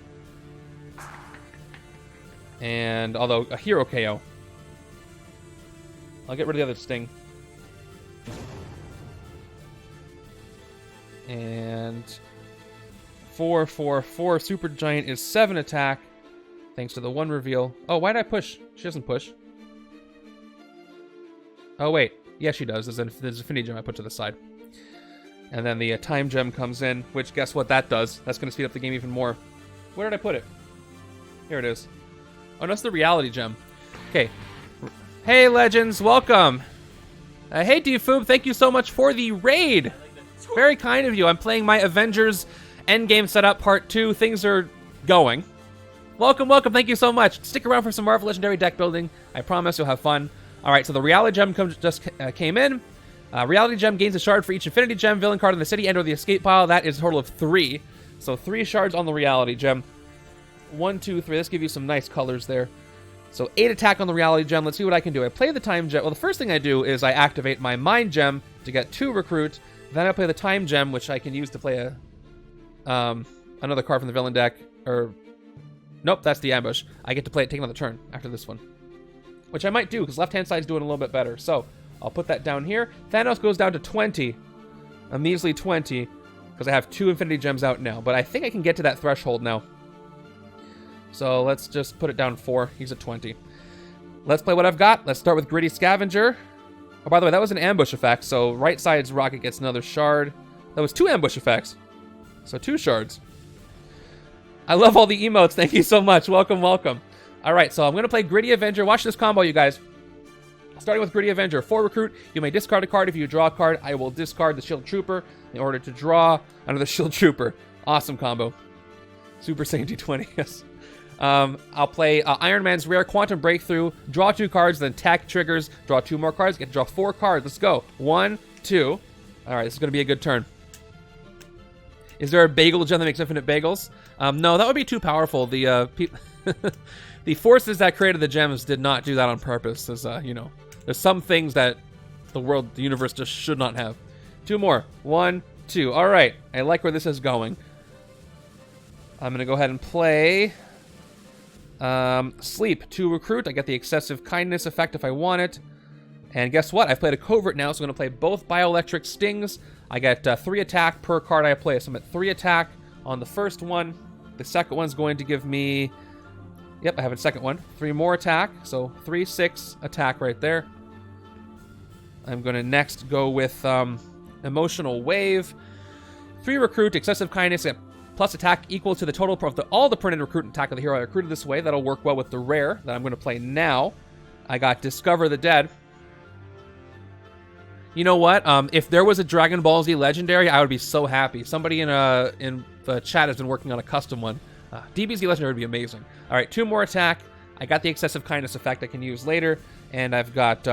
And, although, a hero KO. I'll get rid of the other sting. And 4, 4, 4. Supergiant is 7 attack. Thanks to the 1 reveal. Oh, why did I push? She doesn't push. Oh, wait. Yeah, she does. There's an Infinity Gem I put to the side. And then the Time Gem comes in, which, guess what that does? That's going to speed up the game even more. Where did I put it? Here it is. Oh, no, it's the Reality Gem. Okay. Hey, Legends. Welcome. Hey, Defoob. Thank you so much for the raid. Very kind of you. I'm playing my Avengers Endgame setup part 2. Things are going. Welcome, welcome. Thank you so much. Stick around for some Marvel Legendary deck building. I promise you'll have fun. All right, so the Reality Gem just came in. Reality Gem gains a shard for each Infinity Gem villain card in the city and or the escape pile. That is a total of 3. So 3 shards on the Reality Gem. 1, 2, 3. Let's give you some nice colors there. So 8 attack on the Reality Gem. Let's see what I can do. I play the Time Gem. Well, the first thing I do is I activate my Mind Gem to get 2 recruit. Then I play the Time Gem, which I can use to play another card from the villain deck. Or, nope, that's the Ambush. I get to play it, take another turn after this one. Which I might do, because left-hand side's doing a little bit better. So, I'll put that down here. Thanos goes down to 20. A measly 20. Because I have 2 Infinity Gems out now. But I think I can get to that threshold now. So, let's just put it down 4. He's at 20. Let's play what I've got. Let's start with Gritty Scavenger. Oh, by the way, that was an ambush effect. So, right side's rocket gets another shard. That was 2 ambush effects. So, 2 shards. I love all the emotes. Thank you so much. Welcome, welcome. All right, so I'm going to play Gritty Avenger. Watch this combo, you guys. Starting with Gritty Avenger. 4 recruit. You may discard a card. If you draw a card, I will discard the Shield Trooper in order to draw another Shield Trooper. Awesome combo. Super Saiyan D20, yes. I'll play Iron Man's Rare Quantum Breakthrough. Draw 2 cards, then tech triggers. Draw 2 more cards. Get to draw 4 cards. Let's go. 1, 2. All right, this is going to be a good turn. Is there a bagel gem that makes infinite bagels? No, that would be too powerful. The the forces that created the gems did not do that on purpose. There's, you know, there's some things that the universe just should not have. 2 more. 1, 2. All right, I like where this is going. I'm going to go ahead and play Sleep. 2 recruit. I get the excessive kindness effect if I want it. And guess what? I've played a covert now, so I'm going to play both Bioelectric Stings. I get 3 attack per card I play, so I'm at 3 attack on the first one. The second one's going to give me... Yep, I have a second one. 3 more attack, so 3, 6 attack right there. I'm going to next go with Emotional Wave. 3 recruit, excessive kindness, plus attack equal to the total of all the printed recruit attack of the hero I recruited this way. That'll work well with the rare that I'm going to play now. I got Discover the Dead. You know what? If there was a Dragon Ball Z Legendary, I would be so happy. Somebody in the chat has been working on a custom one. DBZ Legendary would be amazing. All right, 2 more attack. I got the excessive kindness effect I can use later. And I've got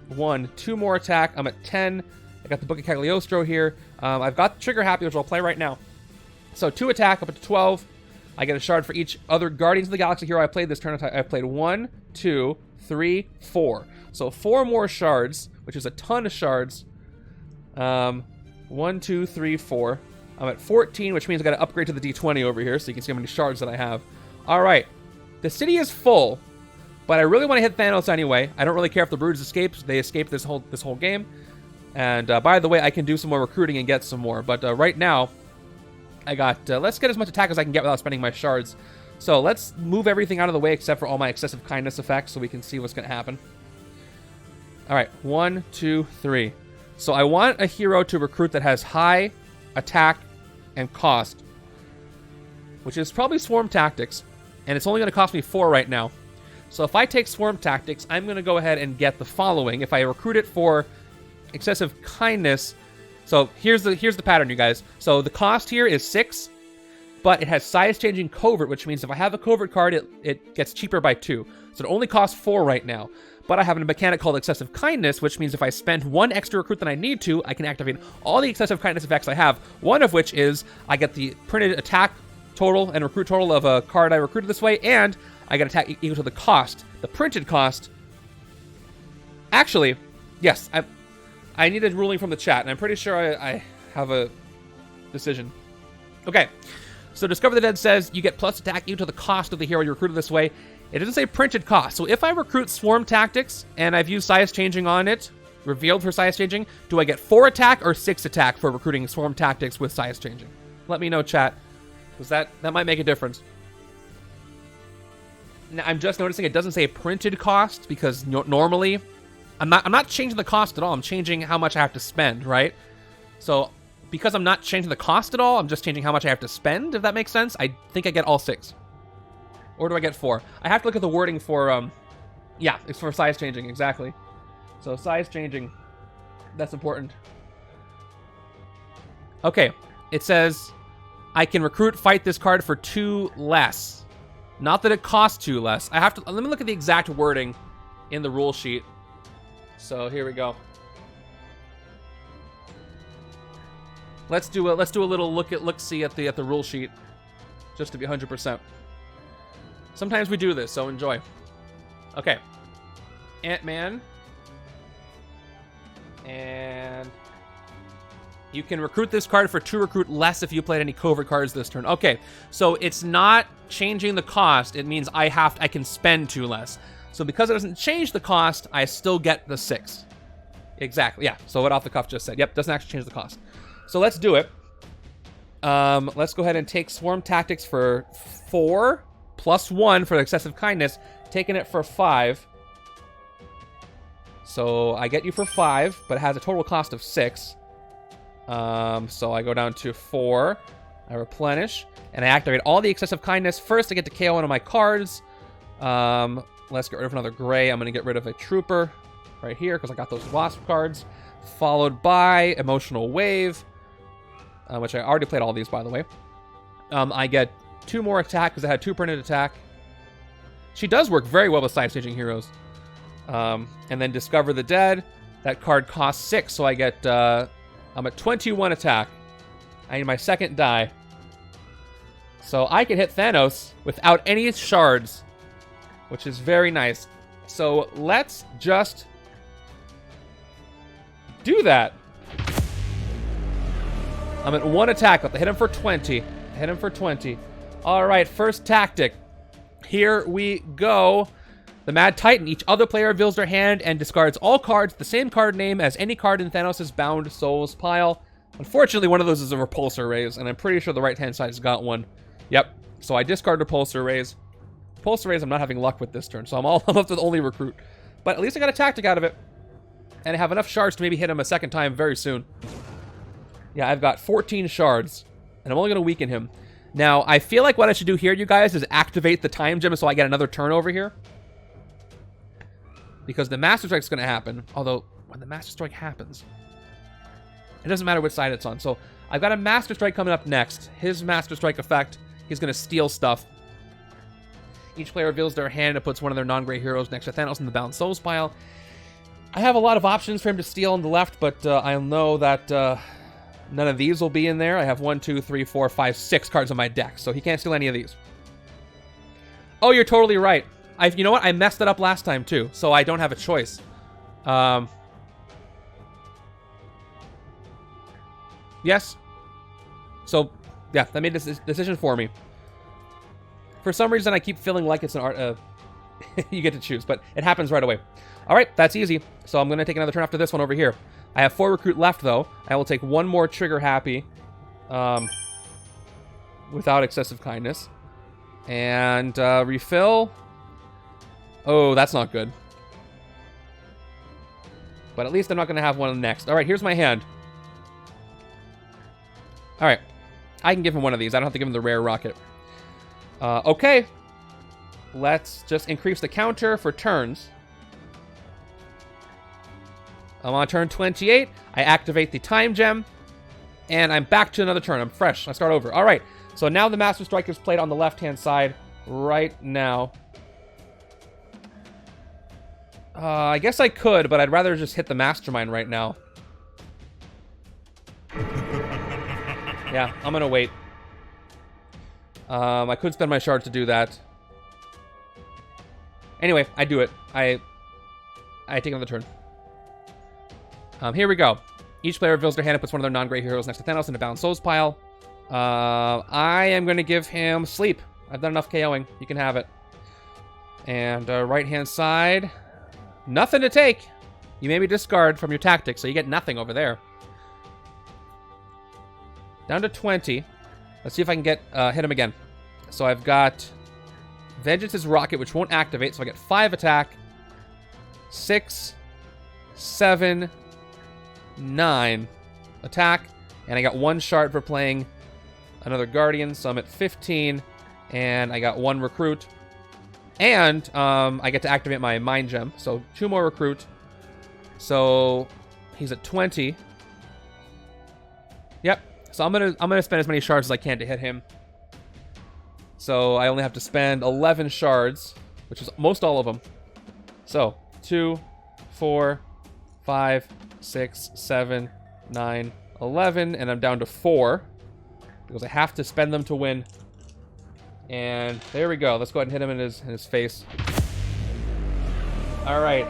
1, 2 more attack. I'm at 10. I got the Book of Cagliostro here. I've got Trigger Happy, which I'll play right now. So 2 attack up to 12. I get a shard for each other Guardians of the Galaxy hero I played this turn. I played 1, 2, 3, 4. So 4 more shards, which is a ton of shards. 1, 2, 3, 4. I'm at 14, which means I got to upgrade to the D20 over here, so you can see how many shards that I have. All right, the city is full, but I really want to hit Thanos anyway. I don't really care if the Broods escape; they escape this whole game. And by the way, I can do some more recruiting and get some more. But right now, I got let's get as much attack as I can get without spending my shards. So let's move everything out of the way except for all my excessive kindness effects so we can see what's going to happen. All right, 1, 2, 3. So I want a hero to recruit that has high attack and cost, which is probably Swarm Tactics, and it's only going to cost me 4 right now. So if I take Swarm Tactics, I'm going to go ahead and get the following. If I recruit it for excessive kindness, so here's the pattern, you guys. So the cost here is 6, but it has size-changing covert, which means if I have a covert card, it gets cheaper by 2. So it only costs 4 right now. But I have a mechanic called Excessive Kindness, which means if I spend 1 extra recruit than I need to, I can activate all the Excessive Kindness effects I have, one of which is I get the printed attack total and recruit total of a card I recruited this way, and I get attack equal to the cost, the printed cost. Actually, yes, I need a ruling from the chat, and I'm pretty sure I have a decision. Okay, so Discover the Dead says you get plus attack equal to the cost of the hero you recruited this way. It doesn't say printed cost. So if I recruit Swarm Tactics and I've used size changing on it, revealed for size changing, do I get 4 attack or 6 attack for recruiting Swarm Tactics with size changing? Let me know, chat, because that might make a difference. Now, I'm just noticing it doesn't say printed cost because normally I'm not changing the cost at all. I'm changing how much I have to spend, right? So because I'm not changing the cost at all, I'm just changing how much I have to spend, if that makes sense. I think I get all 6. Or do I get 4? I have to look at the wording for, yeah, it's for size changing, exactly. So size changing, that's important. Okay, it says I can fight this card for 2 less. Not that it costs 2 less. I have to, let me look at the exact wording in the rule sheet. So here we go. Let's do a little look-see at the rule sheet, just to be 100%. Sometimes we do this, so enjoy. Okay. Ant-Man. And you can recruit this card for 2 recruit less if you played any covert cards this turn. Okay, so it's not changing the cost. It means I can spend 2 less. So because it doesn't change the cost, I still get the 6. Exactly, yeah. So what Off the Cuff just said. Yep, doesn't actually change the cost. So let's do it. Let's go ahead and take Swarm Tactics for 4. Plus 1 for excessive kindness, taking it for 5. So I get you for 5, but it has a total cost of 6. So I go down to 4. I replenish, and I activate all the excessive kindness. First, I get to KO one of my cards. Let's get rid of another gray. I'm going to get rid of a trooper right here because I got those Wasp cards. Followed by Emotional Wave, which I already played all these, by the way. I get 2 more attack because I had 2 printed attack. She does work very well with size-changing heroes. And then Discover the Dead. That card costs 6, so I get, I'm at 21 attack. I need my second die. So I can hit Thanos without any shards, which is very nice. So let's just do that. I'm at 1 attack. I hit him for 20. Hit him for 20. All right, first tactic. Here we go. The Mad Titan. Each other player reveals their hand and discards all cards with the same card name as any card in Thanos' Bound Souls pile. Unfortunately, one of those is a Repulsor Rays, and I'm pretty sure the right-hand side's got one. Yep. So I discard Repulsor Rays. Repulsor Rays I'm not having luck with this turn, so I'm left with only recruit. But at least I got a tactic out of it. And I have enough shards to maybe hit him a second time very soon. Yeah, I've got 14 shards, and I'm only going to weaken him. Now, I feel like what I should do here, you guys, is activate the time gem so I get another turn over here. Because the Master Strike's going to happen. Although, when the Master Strike happens, it doesn't matter which side it's on. So, I've got a Master Strike coming up next. His Master Strike effect, he's going to steal stuff. Each player reveals their hand and puts one of their non-gray heroes next to Thanos in the Bound Souls pile. I have a lot of options for him to steal on the left, but I know that none of these will be in there. I have 1, 2, 3, 4, 5, 6 cards on my deck, so he can't steal any of these. Oh, you're totally right. You know what? I messed it up last time, too, so I don't have a choice. Yes. So, yeah, that made this decision for me. For some reason, I keep feeling like it's an art... you get to choose, but it happens right away. All right, that's easy. So I'm going to take another turn after this one over here. I have 4 recruit left, though. I will take 1 more trigger happy without excessive kindness. And refill. Oh, that's not good. But at least I'm not going to have one next. All right, here's my hand. All right. I can give him one of these. I don't have to give him the rare rocket. Okay. Let's just increase the counter for turns. I'm on turn 28. I activate the time gem. And I'm back to another turn. I'm fresh. I start over. All right. So now the Master Strike is played on the left-hand side right now. I guess I could, but I'd rather just hit the Mastermind right now. Yeah, I'm going to wait. I could spend my shard to do that. Anyway, I do it. I take another turn. Here we go. Each player reveals their hand and puts one of their non-gray heroes next to Thanos in the Bound Souls pile. I am going to give him Sleep. I've done enough KOing. You can have it. And right-hand side, nothing to take. You maybe discard from your tactics, so you get nothing over there. Down to 20. Let's see if I can get hit him again. So I've got Vengeance's Rocket, which won't activate, so I get 5 attack. 6, 7, 9 attack. And I got 1 shard for playing another Guardian, so I'm at 15. And I got 1 recruit. And I get to activate my Mind Gem, so 2 more recruit. So he's at 20. Yep. So I'm gonna spend as many shards as I can to hit him. So I only have to spend 11 shards, which is most all of them. So 2, 4, 5, 6, 7, 9, 11, and I'm down to 4 because I have to spend them to win. And there we go. Let's go ahead and hit him in his face. All right.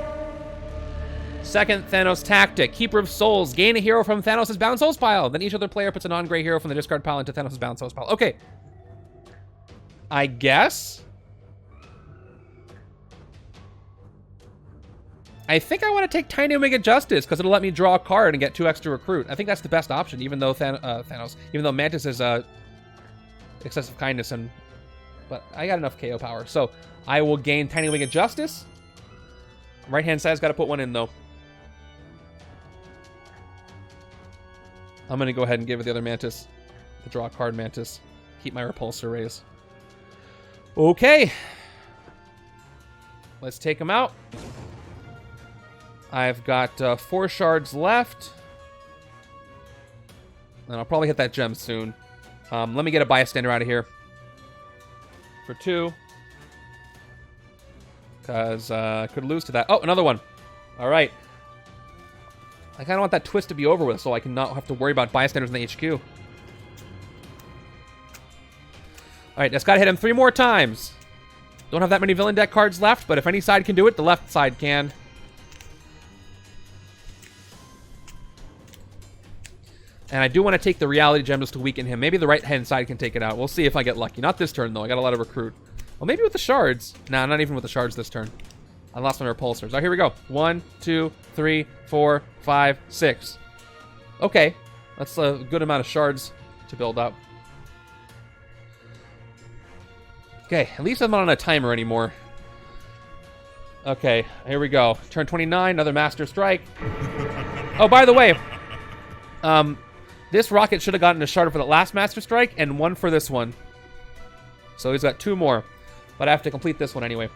Second Thanos tactic. Keeper of Souls. Gain a hero from Thanos' Bound Souls pile. Then each other player puts a non-gray hero from the discard pile into Thanos' Bound Souls pile. Okay. I guess. I think I want to take Tiny Omega Justice because it'll let me draw a card and get 2 extra recruit. I think that's the best option, even though even though Mantis is excessive kindness, but I got enough KO power. So I will gain Tiny Omega Justice. Right-hand side's got to put one in, though. I'm going to go ahead and give it the other Mantis. To draw a card Mantis. Keep my repulsor raise. Okay. Let's take him out. I've got 4 shards left. And I'll probably hit that gem soon. Let me get a bystander out of here. For 2. Because I could lose to that. Oh, another one. All right. I kind of want that twist to be over with so I can not have to worry about bystanders in the HQ. All right, just got to hit him 3 more times. Don't have that many villain deck cards left, but if any side can do it, the left side can. And I do want to take the reality gem just to weaken him. Maybe the right-hand side can take it out. We'll see if I get lucky. Not this turn, though. I got a lot of recruit. Well, maybe with the shards. Nah, not even with the shards this turn. I lost my repulsors. All right, here we go. 1, 2, 3, 4, 5, 6. Okay. That's a good amount of shards to build up. Okay, at least I'm not on a timer anymore. Okay, here we go. Turn 29, another Master Strike. Oh, by the way, this rocket should have gotten a shard for the last Master Strike and 1 for this one. So he's got 2 more. But I have to complete this one anyway.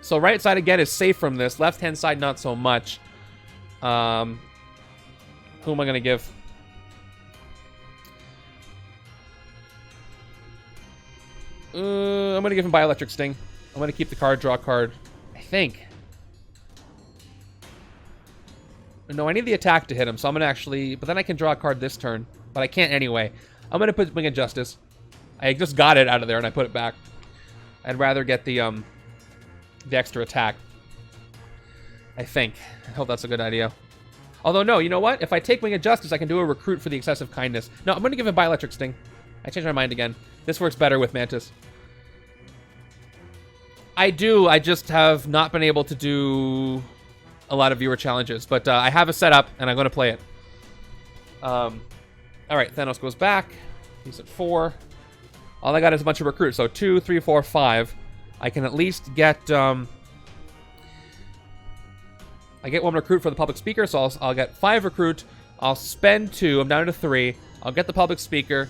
So right side again is safe from this. Left hand side not so much. Who am I going to give? I'm going to give him Bioelectric Sting. I'm going to keep the card, draw a card. I think. No, I need the attack to hit him, so I'm going to actually... But then I can draw a card this turn. But I can't anyway. I'm going to put Wing of Justice. I just got it out of there and I put it back. I'd rather get the extra attack. I think. I hope that's a good idea. Although, no, you know what? If I take Wing of Justice, I can do a recruit for the excessive kindness. No, I'm going to give him Bioelectric Sting. I changed my mind again. This works better with Mantis. I do. I just have not been able to do a lot of viewer challenges. But I have a setup, and I'm going to play it. All right, Thanos goes back. He's at 4. All I got is a bunch of recruits. So 2, 3, 4, 5. I can at least get... I get 1 recruit for the public speaker, so I'll get 5 recruit. I'll spend 2. I'm down to 3. I'll get the public speaker.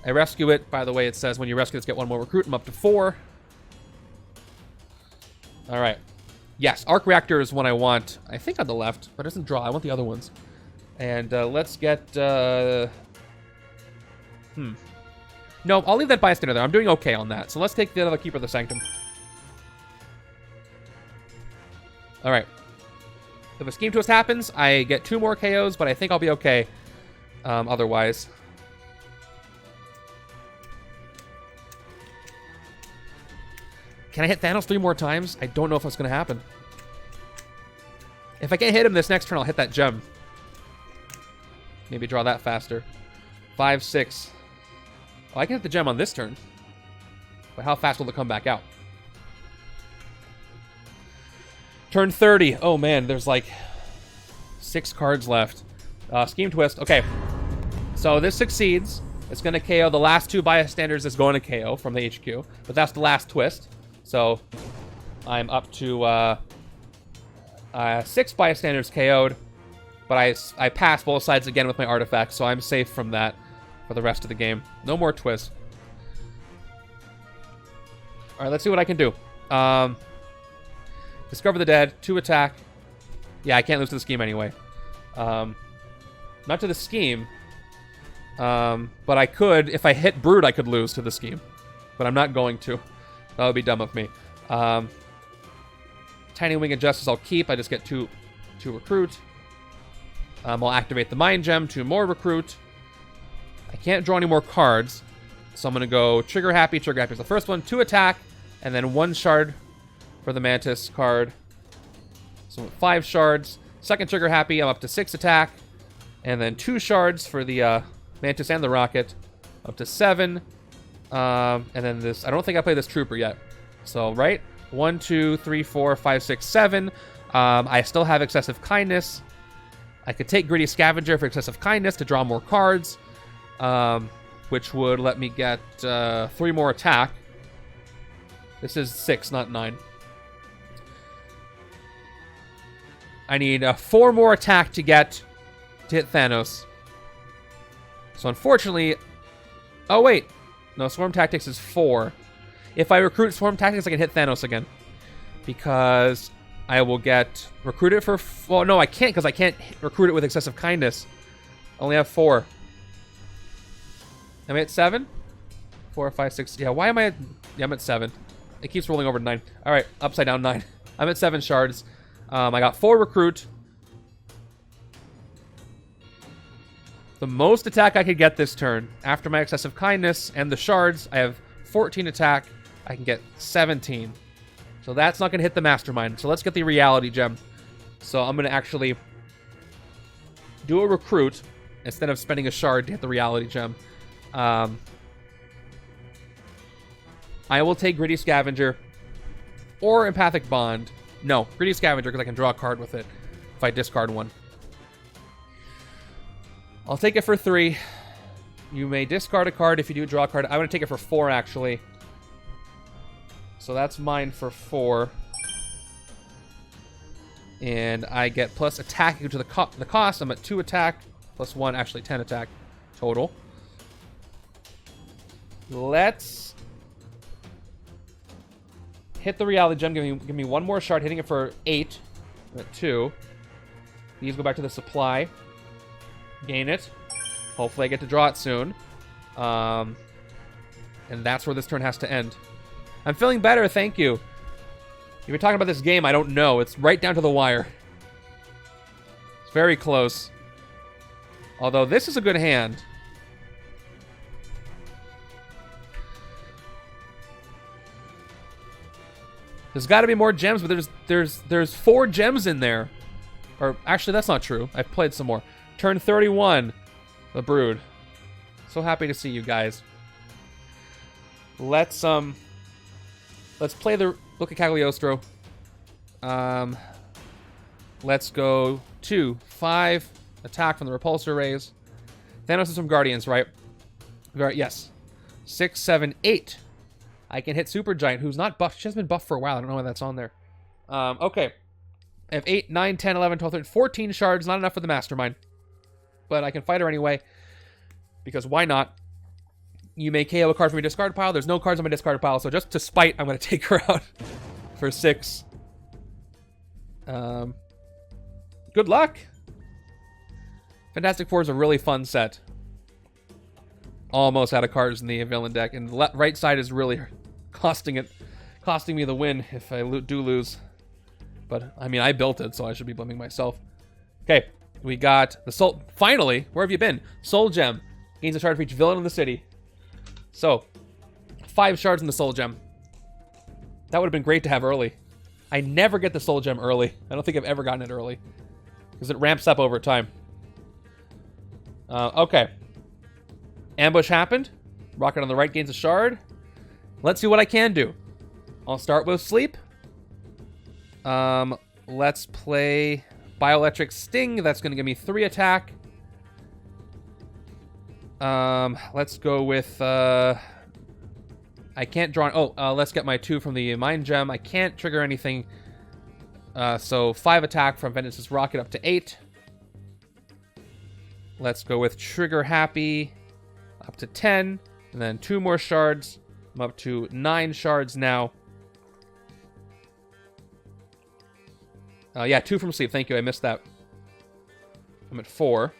I rescue it. By the way, it says when you rescue, let's get 1 more recruit. I'm up to 4. All right. Yes, arc reactor is one I want. I think on the left, but it doesn't draw. I want the other ones. And let's get... No, I'll leave that bystander there. I'm doing okay on that. So let's take the other Keeper of the Sanctum. All right. If a scheme twist happens, I get 2 more KOs, but I think I'll be okay otherwise. Can I hit Thanos 3 more times? I don't know if that's going to happen. If I can't hit him this next turn, I'll hit that gem. Maybe draw that faster. 5, 6. Oh, I can hit the gem on this turn. But how fast will it come back out? Turn 30. Oh, man, there's like 6 cards left. Scheme Twist. Okay. So this succeeds. It's going to KO. The last 2 bystanders is going to KO from the HQ. But that's the last twist. So I'm up to 6 bystanders KO'd. But I pass both sides again with my artifacts. So I'm safe from that for the rest of the game. No more twists. All right, let's see what I can do. Discover the Dead, 2 attack. Yeah, I can't lose to the scheme anyway. Not to the scheme. But I could, if I hit Brood, I could lose to the scheme. But I'm not going to. That would be dumb of me. Tiny Wing of Justice I'll keep. I just get 2 recruit. I'll activate the Mind Gem, 2 more recruit. I can't draw any more cards. So I'm going to go Trigger Happy. Trigger Happy is the first one. 2 attack. And then 1 shard for the Mantis card. So 5 shards. Second Trigger Happy, I'm up to 6 attack. And then 2 shards for the Mantis and the Rocket. Up to 7. And then this, I don't think I played this Trooper yet. So, right? 1, 2, 3, 4, 5, 6, 7. I still have Excessive Kindness. I could take Greedy Scavenger for Excessive Kindness to draw more cards. Which would let me get 3 more attack. This is 6, not 9. I need 4 more attack to hit Thanos. So unfortunately... Oh, wait. No, Swarm Tactics is 4. If I recruit Swarm Tactics, I can hit Thanos again. Because I will get recruited for... Well, no, I can't because I can't recruit it with Excessive Kindness. I only have 4. Am I at 7? 4, 5, 6... Yeah, why am I at... Yeah, I'm at 7. It keeps rolling over to 9. All right, upside down 9. I'm at 7 shards. I got 4 recruit. The most attack I could get this turn, after my Excessive Kindness and the shards, I have 14 attack. I can get 17. So that's not going to hit the Mastermind. So let's get the Reality Gem. So I'm going to actually do a recruit instead of spending a shard to hit the Reality Gem. I will take Gritty Scavenger or Empathic Bond. No, Gritty Scavenger because I can draw a card with it if I discard 1. I'll take it for 3. You may discard a card if you do draw a card. I'm going to take it for 4, actually. So that's mine for 4. And I get plus attack equal to the cost. I'm at 2 attack, plus 1, actually 10 attack total. Let's hit the Reality Gem. Give me 1 more shard, hitting it for 8. I'm at 2. These go back to the supply. Gain it. Hopefully I get to draw it soon. And that's where this turn has to end. I'm feeling better, thank you. You've been talking about this game, I don't know. It's right down to the wire. It's very close. Although this is a good hand. There's got to be more gems, but there's 4 gems in there. Or actually, that's not true. I've played some more. Turn 31, the Brood. So happy to see you guys. Let's play the Look at Cagliostro. Let's go 2, 5 attack from the Repulsor Rays. Thanos is from Guardians, right? Yes. 6, 7, 8. I can hit Supergiant, who's not buffed. She hasn't been buffed for a while. I don't know why that's on there. Okay. I have 8, 9, 10, 11, 12, 13, 14 shards. Not enough for the Mastermind. But I can fight her anyway. Because why not? You may KO a card from your discard pile. There's no cards on my discard pile. So just to spite, I'm going to take her out for 6. Good luck. Fantastic Four is a really fun set. Almost out of cards in the villain deck. And the right side is really costing me the win if I do lose. But, I mean, I built it, so I should be blaming myself. Okay, we got the Soul... Finally, where have you been? Soul Gem. Gains a shard for each villain in the city. So, 5 shards in the Soul Gem. That would have been great to have early. I never get the Soul Gem early. I don't think I've ever gotten it early. Because it ramps up over time. Okay. Ambush happened. Rocket on the right gains a shard. Let's see what I can do. I'll start with Sleep. Let's play Bioelectric Sting. That's going to give me 3 attack. Let's go with, I can't draw... Oh, let's get my 2 from the Mind Gem. I can't trigger anything. So 5 attack from Vengeance's Rocket up to 8. Let's go with Trigger Happy up to 10. And then 2 more shards. I'm up to 9 shards now. Yeah, 2 from Sleep. Thank you. I missed that. I'm at 4.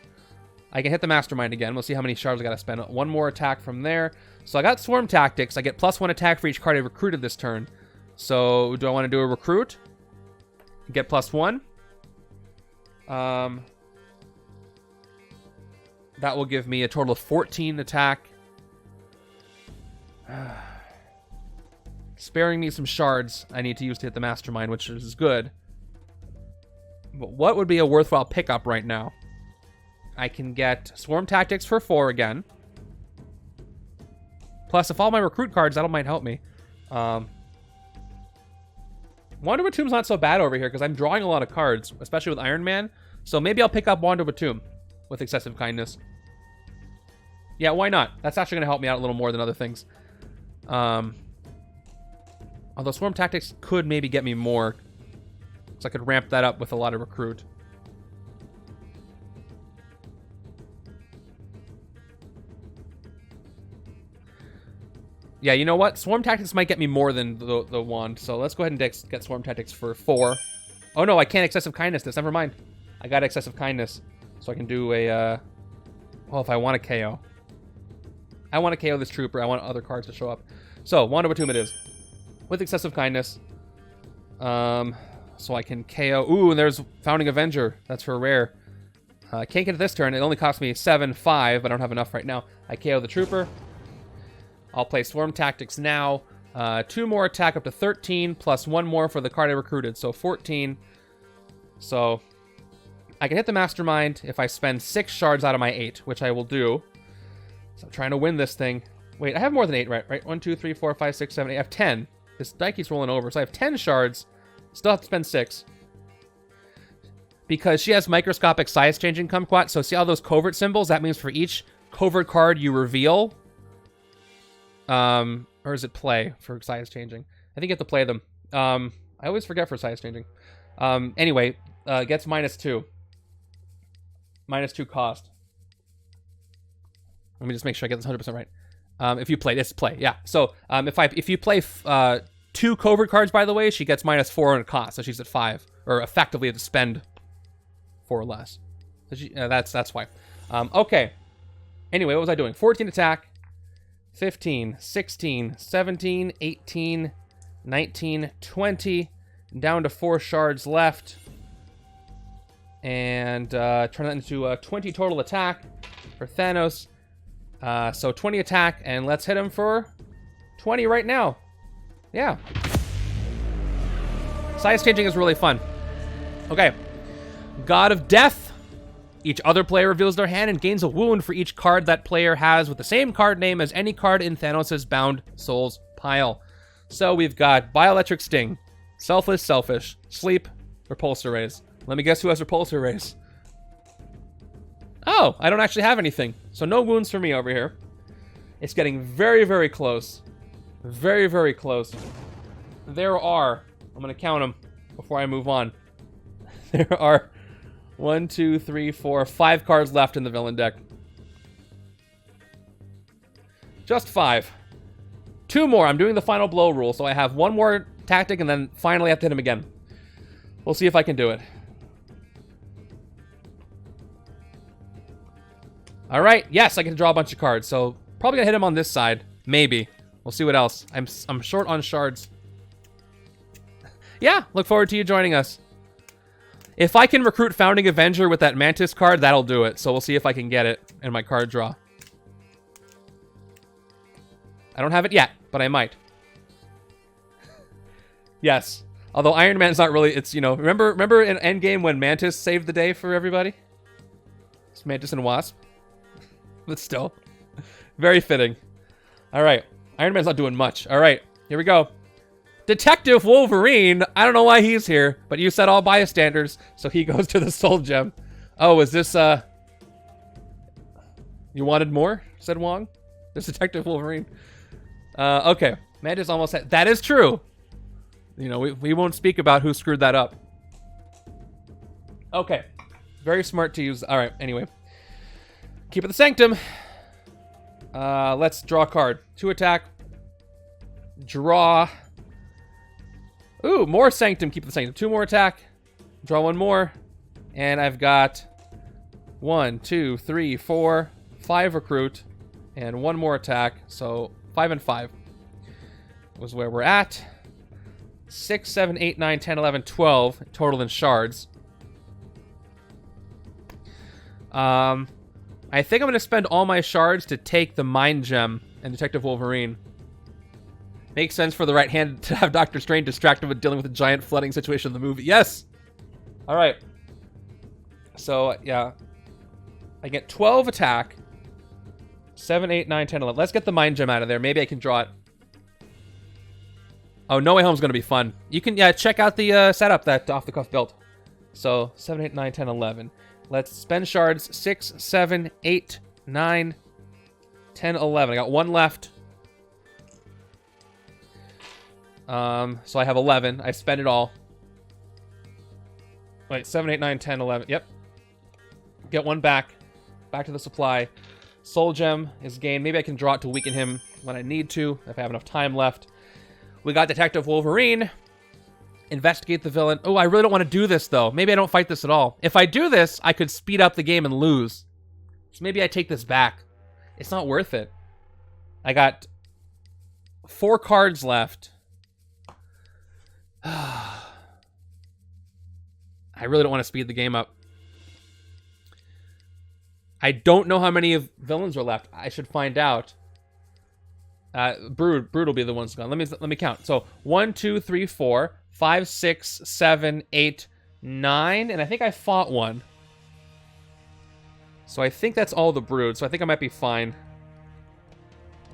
I can hit the Mastermind again. We'll see how many shards I got to spend. 1 more attack from there. So I got Swarm Tactics. I get +1 attack for each card I recruited this turn. So do I want to do a recruit? Get +1. That will give me a total of 14 attack. Sparing me some shards I need to use to hit the Mastermind, which is good. But what would be a worthwhile pickup right now? I can get Swarm Tactics for 4 again. Plus, if all my recruit cards, that might help me. Wand of Atom's not so bad over here because I'm drawing a lot of cards, especially with Iron Man. So maybe I'll pick up Wand of Atom with Excessive Kindness. Yeah, why not? That's actually going to help me out a little more than other things. Although Swarm Tactics could maybe get me more. So I could ramp that up with a lot of recruit. Yeah, you know what? Swarm Tactics might get me more than the wand. So let's go ahead and get Swarm Tactics for 4. Oh no, I can't Excessive Kindness this. Never mind. I got Excessive Kindness. So I can do a... well, if I want to KO. I want to KO this Trooper. I want other cards to show up. So, Wand of Atom it is. With Excessive Kindness. So I can KO... Ooh, and there's Founding Avenger. That's for rare. I can't get it this turn. It only cost me 7, 5. But I don't have enough right now. I KO the Trooper. I'll play Swarm Tactics now. 2 more attack up to 13, plus 1 more for the card I recruited. So 14. So I can hit the Mastermind if I spend 6 shards out of my 8, which I will do. So I'm trying to win this thing. Wait, I have more than 8, right? 1, 2, 3, 4, 5, 6, 7, 8. I have 10. This die keeps rolling over. So I have 10 shards. Still have to spend 6. Because she has microscopic size changing kumquat. So see all those covert symbols? That means for each covert card you reveal... or is it play for size changing? I think you have to play them. I always forget for size changing. Anyway, gets -2. -2 cost. Let me just make sure I get this 100% right. If you play, it's play, yeah. So, if you play 2 covert cards, by the way, she gets -4 on cost, so she's at 5, or effectively to spend 4 or less. So she, that's why. Okay. Anyway, what was I doing? 14 attack. 15, 16, 17, 18, 19, 20. Down to 4 shards left. And turn that into a 20 total attack for Thanos. So 20 attack, and let's hit him for 20 right now. Yeah. Size changing is really fun. Okay. God of Death. Each other player reveals their hand and gains a wound for each card that player has with the same card name as any card in Thanos' Bound Souls pile. So we've got Bioelectric Sting, Selfless Selfish, Sleep, Repulsor Rays. Let me guess who has Repulsor Rays. Oh, I don't actually have anything. So no wounds for me over here. It's getting very, very close. Very, very close. There are, I'm going to count them before I move on. There are 1, 2, 3, 4, 5 cards left in the villain deck. Just 5. 2 more. I'm doing the final blow rule, so I have 1 more tactic and then finally I have to hit him again. We'll see if I can do it. Alright, yes, I can draw a bunch of cards, so probably gonna hit him on this side. Maybe. We'll see what else. I'm short on shards. Yeah, look forward to you joining us. If I can recruit Founding Avenger with that Mantis card, that'll do it. So we'll see if I can get it in my card draw. I don't have it yet, but I might. Yes. Although Iron Man's not really, it's, you know, remember in Endgame when Mantis saved the day for everybody? It's Mantis and Wasp. But still. Very fitting. Alright. Iron Man's not doing much. Alright. Here we go. Detective Wolverine. I don't know why he's here, but you said all bystanders, so he goes to the Soul Gem. Oh, is this, you wanted more? Said Wong. There's Detective Wolverine. Okay. Mantis almost had... That is true. You know, we won't speak about who screwed that up. Okay. Very smart to use... Alright, anyway. Keep it the Sanctum. Let's draw a card. 2 attack. Draw... Ooh, more Sanctum. Keep the Sanctum. 2 more attack. Draw 1 more. And I've got 1, 2, 3, 4, 5 recruit. And 1 more attack. So 5 and 5 was where we're at. 6, 7, 8, 9, 10, 11, 12 total in shards. I think I'm going to spend all my shards to take the Mind Gem and Detective Wolverine. Makes sense for the right hand to have Doctor Strange distracted with dealing with the giant flooding situation in the movie. Yes! Alright. So, yeah. I get 12 attack. 7, 8, 9, 10, 11. Let's get the Mind Gem out of there. Maybe I can draw it. Oh, No Way Home's going to be fun. You can, yeah, check out the setup that Off the Cuff built. So, 7, 8, 9, 10, 11. Let's spend shards. 6, 7, 8, 9, 10, 11. I got 1 left. So I have 11. I spend it all. Wait, 7, 8, 9, 10, 11. Yep. Get 1 back. Back to the supply. Soul Gem is gained. Maybe I can draw it to weaken him when I need to, if I have enough time left. We got Detective Wolverine. Investigate the villain. Oh, I really don't want to do this, though. Maybe I don't fight this at all. If I do this, I could speed up the game and lose. So maybe I take this back. It's not worth it. I got 4 cards left. I really don't want to speed the game up. I don't know how many of villains are left. I should find out. Brood will be the ones gone. Let me count. So 1, 2, 3, 4, 5, 6, 7, 8, 9, and I think I fought 1. So I think that's all the Brood. So I think I might be fine.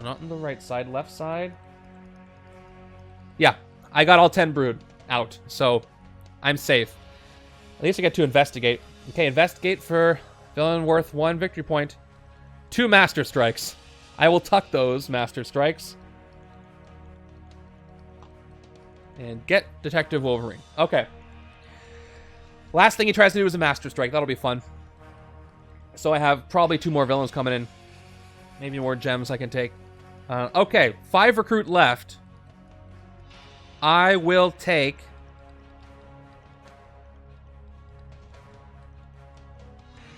Not on the right side, left side. Yeah, I got all 10 Brood out, so I'm safe. At least I get to investigate. Okay, investigate for villain worth 1 victory point. 2 Master Strikes. I will tuck those Master Strikes. And get Detective Wolverine. Okay. Last thing he tries to do is a Master Strike. That'll be fun. So I have probably 2 more villains coming in. Maybe more gems I can take. Okay, 5 recruit left. I will take...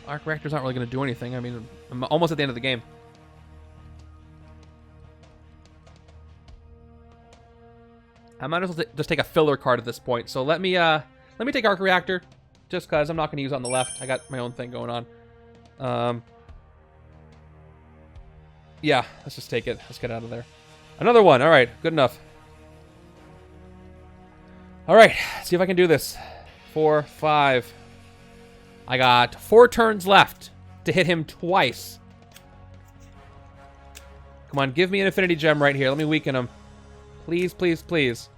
Arc Reactor's not really going to do anything. I mean, I'm almost at the end of the game. I might as well just take a filler card at this point. So let me take Arc Reactor, just because I'm not going to use it on the left. I got my own thing going on. Yeah, let's just take it. Let's get out of there. Another one. All right, good enough. All right, see if I can do this. 4, 5. I got 4 turns left to hit him twice. Come on, give me an Infinity Gem right here. Let me weaken him. Please, please, please.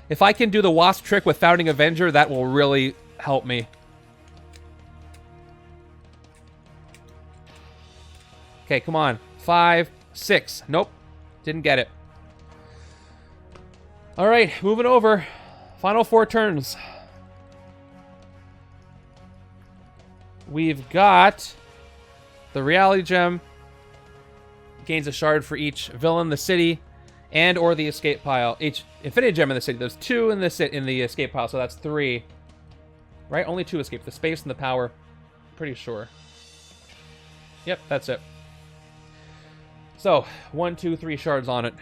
If I can do the Wasp trick with Founding Avenger, that will really help me. Okay, come on. 5, 6. Nope. Didn't get it. All right, moving over. Final 4 turns. We've got the reality gem. Gains a shard for each villain in the city and or the escape pile. Each infinity gem in the city. There's 2 in the escape pile, so that's 3. Right? Only 2 escape. The space and the power. Pretty sure. Yep, that's it. So, 1, 2, 3 shards on it.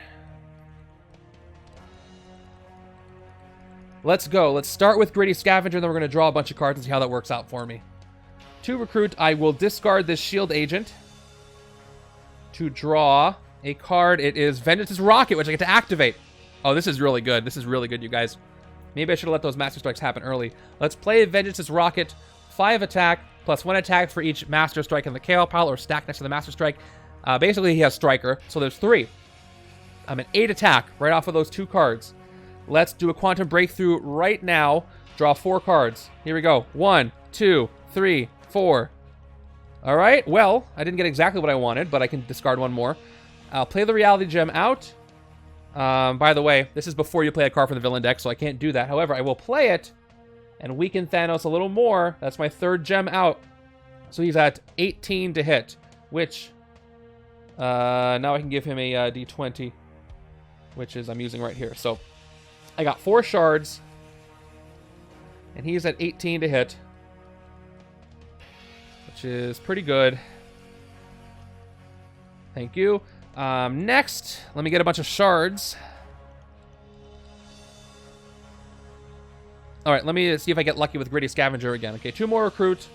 Let's go. Let's start with Gritty Scavenger, then we're going to draw a bunch of cards and see how that works out for me. To recruit, I will discard this shield agent to draw a card. It is Vengeance's Rocket, which I get to activate. Oh, this is really good. This is really good, you guys. Maybe I should have let those Master Strikes happen early. Let's play Vengeance's Rocket. 5 attack, plus 1 attack for each Master Strike in the KO pile or stack next to the Master Strike. Basically, he has Striker, so there's 3. I'm at 8 attack right off of those 2 cards. Let's do a Quantum Breakthrough right now. Draw 4 cards. Here we go. 1, 2, 3, 4. All right. Well, I didn't get exactly what I wanted, but I can discard 1 more. I'll play the Reality Gem out. By the way, this is before you play a card from the villain deck, so I can't do that. However, I will play it and weaken Thanos a little more. That's my 3rd gem out. So he's at 18 to hit, which now I can give him a D20, which is I'm using right here. So I got 4 shards, and he's at 18 to hit, which is pretty good. Thank you. Next, let me get a bunch of shards. All right, let me see if I get lucky with Gritty Scavenger again. Okay, 2 more recruit.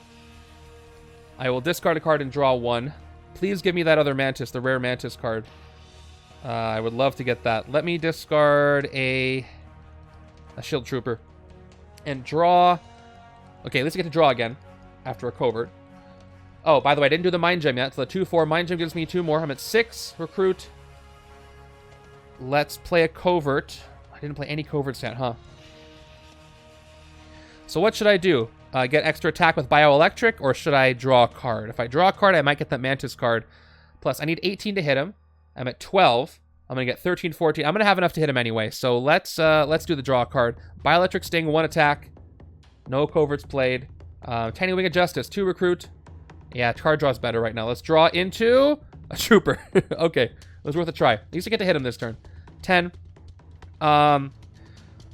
I will discard a card and draw 1. Please give me that other Mantis, the rare Mantis card. I would love to get that. Let me discard a Shield Trooper and draw. Okay, let's get to draw again after a covert. Oh, by the way, I didn't do the Mind Gem yet. So the 2-4 Mind Gem gives me 2 more. I'm at 6 recruit. Let's play a covert. I didn't play any coverts yet, huh? So what should I do? Get extra attack with Bioelectric, or should I draw a card? If I draw a card, I might get that Mantis card. Plus, I need 18 to hit him. I'm at 12. I'm going to get 13, 14. I'm going to have enough to hit him anyway. So let's do the draw card. Bioelectric Sting, 1 attack. No coverts played. Tiny Wing of Justice, 2 recruit. Yeah, card draw's better right now. Let's draw into a Trooper. Okay, it was worth a try. At least I get to hit him this turn. 10.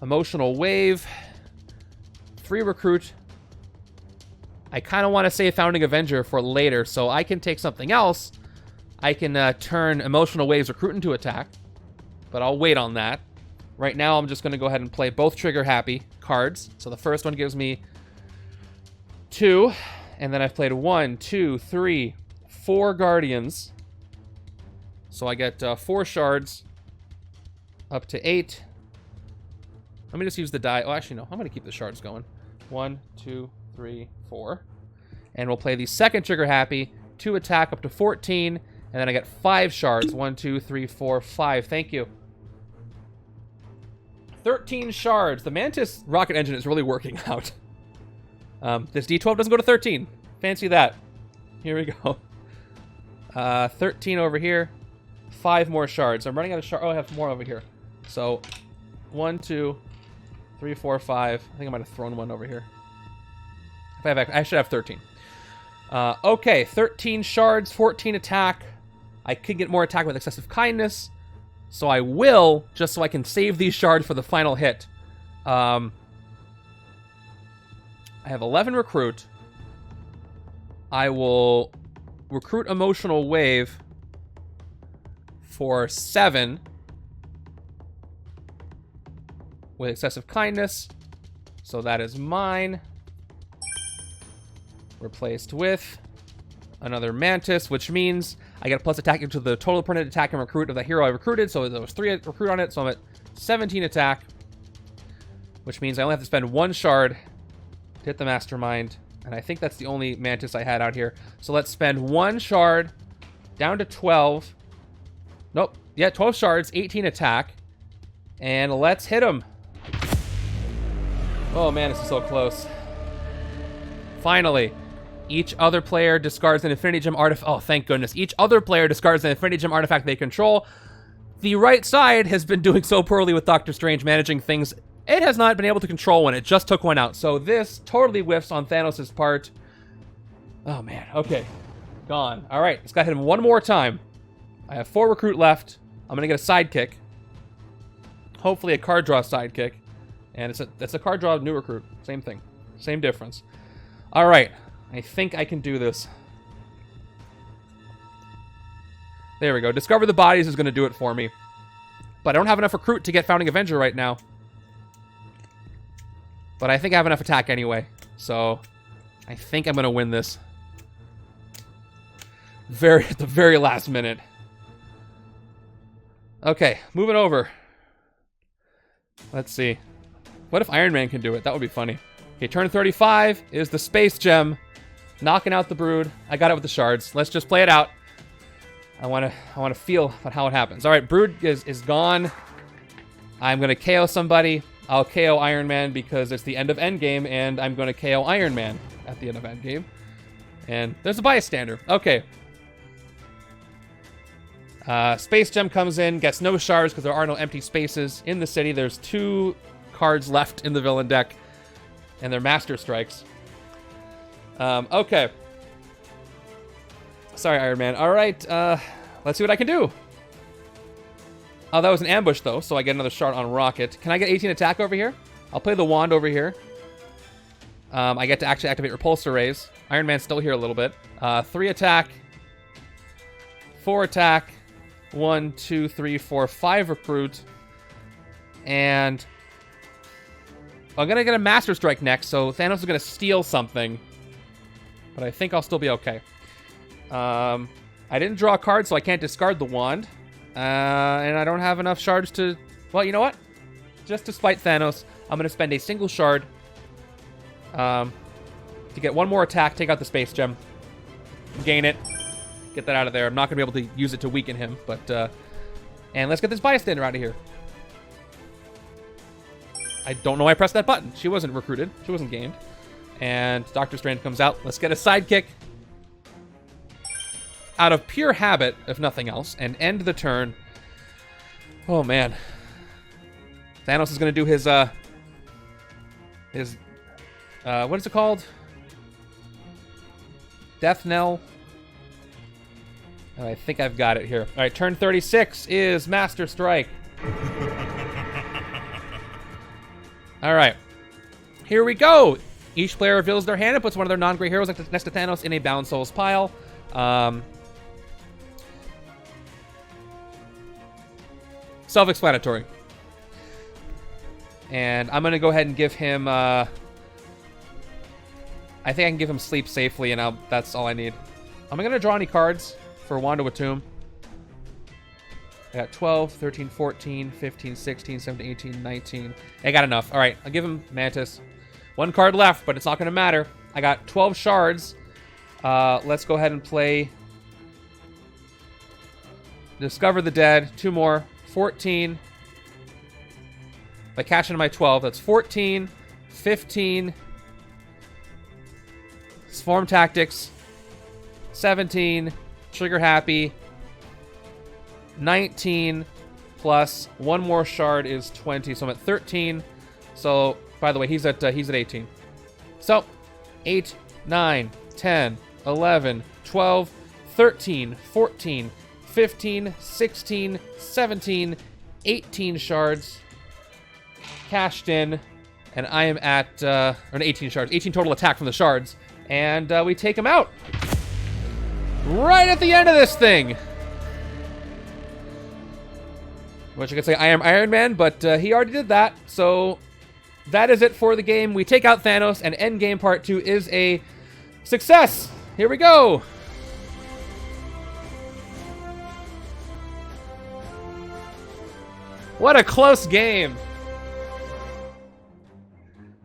Emotional Wave. 3 recruit. I kind of want to say Founding Avenger for later, so I can take something else. I can turn Emotional Wave's recruit into attack, but I'll wait on that. Right now, I'm just going to go ahead and play both trigger-happy cards. So the first one gives me 2, and then I've played 1, 2, 3, 4 Guardians. So I get 4 shards up to 8. Let me just use the die. Oh, actually, no. I'm going to keep the shards going. 1, 2, 3, 4. And we'll play the second trigger happy. 2 attack up to 14. And then I get 5 shards. 1, 2, 3, 4, 5. Thank you. 13 shards. The Mantis rocket engine is really working out. This D12 doesn't go to 13. Fancy that. Here we go. 13 over here. 5 more shards. I'm running out of shards. Oh, I have more over here. So 1, 2, 3, 4, 5. I think I might have thrown one over here. If I should have 13. Okay, 13 shards, 14 attack. I could get more attack with Excessive Kindness. So I will, just so I can save these shards for the final hit. I have 11 recruit. I will recruit Emotional Wave for 7 with Excessive Kindness. So that is mine. Replaced with another Mantis, which means I get a plus attack into the total permanent attack and recruit of the hero I recruited. So there was 3 recruit on it, so I'm at 17 attack, which means I only have to spend 1 shard to hit the Mastermind. And I think that's the only Mantis I had out here. So let's spend 1 shard down to 12. Nope. Yeah, 12 shards, 18 attack. And let's hit him. Oh man, this is so close. Finally. Each other player discards an Infinity Gem artifact. Oh, thank goodness. Each other player discards an Infinity Gem artifact they control. The right side has been doing so poorly with Doctor Strange managing things. It has not been able to control one. It just took one out. So this totally whiffs on Thanos' part. Oh, man. Okay. Gone. All right. Let's go hit him one more time. I have 4 recruit left. I'm going to get a sidekick. Hopefully a card draw sidekick. And it's a card draw new recruit. Same thing. Same difference. All right. I think I can do this. There we go. Discover the Bodies is going to do it for me. But I don't have enough recruit to get Founding Avenger right now. But I think I have enough attack anyway. So I think I'm going to win this. At the very last minute. Okay, moving over. Let's see. What if Iron Man can do it? That would be funny. Okay, turn 35 is the Space Gem. Knocking out the Brood. I got it with the shards. Let's just play it out. I want to feel how it happens. All right, Brood is gone. I'm going to KO somebody. I'll KO Iron Man because it's the end of Endgame, and I'm going to KO Iron Man at the end of Endgame. And there's a bystander. Okay. Space Gem comes in, gets no shards because there are no empty spaces in the city. There's 2 cards left in the villain deck, and they're Master Strikes. Okay. Sorry, Iron Man. All right, let's see what I can do. Oh, that was an ambush, though, so I get another shard on Rocket. Can I get 18 attack over here? I'll play the wand over here. I get to actually activate Repulsor Rays. Iron Man's still here a little bit. 3 attack. 4 attack. 1, 2, 3, 4, 5 recruit. And I'm going to get a Master Strike next, so Thanos is going to steal something. But I think I'll still be okay. I didn't draw a card, so I can't discard the wand. And I don't have enough shards to... Well, you know what? Just to spite Thanos, I'm going to spend a single shard to get one more attack, take out the Space Gem, gain it, get that out of there. I'm not going to be able to use it to weaken him, but... and let's get this bystander out of here. I don't know why I pressed that button. She wasn't recruited. She wasn't gained. And Doctor Strange comes out. Let's get a sidekick. Out of pure habit, if nothing else, and end the turn. Oh, man. Thanos is going to do his what is it called? Death Knell. Oh, I think I've got it here. All right, turn 36 is Master Strike. All right. Here we go. Each player reveals their hand and puts one of their non-gray heroes next to Thanos in a Bound Souls pile. Self-explanatory. And I'm going to go ahead and give him... I think I can give him Sleep Safely, and that's all I need. Am I going to draw any cards for Wanda Watum? I got 12, 13, 14, 15, 16, 17, 18, 19. I got enough. All right, I'll give him Mantis. 1 card left, but it's not going to matter. I got 12 shards. Let's go ahead and play Discover the Dead. 2 more. 14. If I cash into my 12, that's 14, 15. Swarm Tactics. 17. Trigger Happy. 19 plus 1 more shard is 20, so I'm at 13. So, by the way, he's at 18. So, 8, 9, 10, 11, 12, 13, 14, 15, 16, 17, 18 shards cashed in, and I am at 18 shards, 18 total attack from the shards, and we take him out right at the end of this thing. Which I could say I am Iron Man, but he already did that, so that is it for the game. We take out Thanos, and Endgame Part 2 is a success. Here we go. What a close game.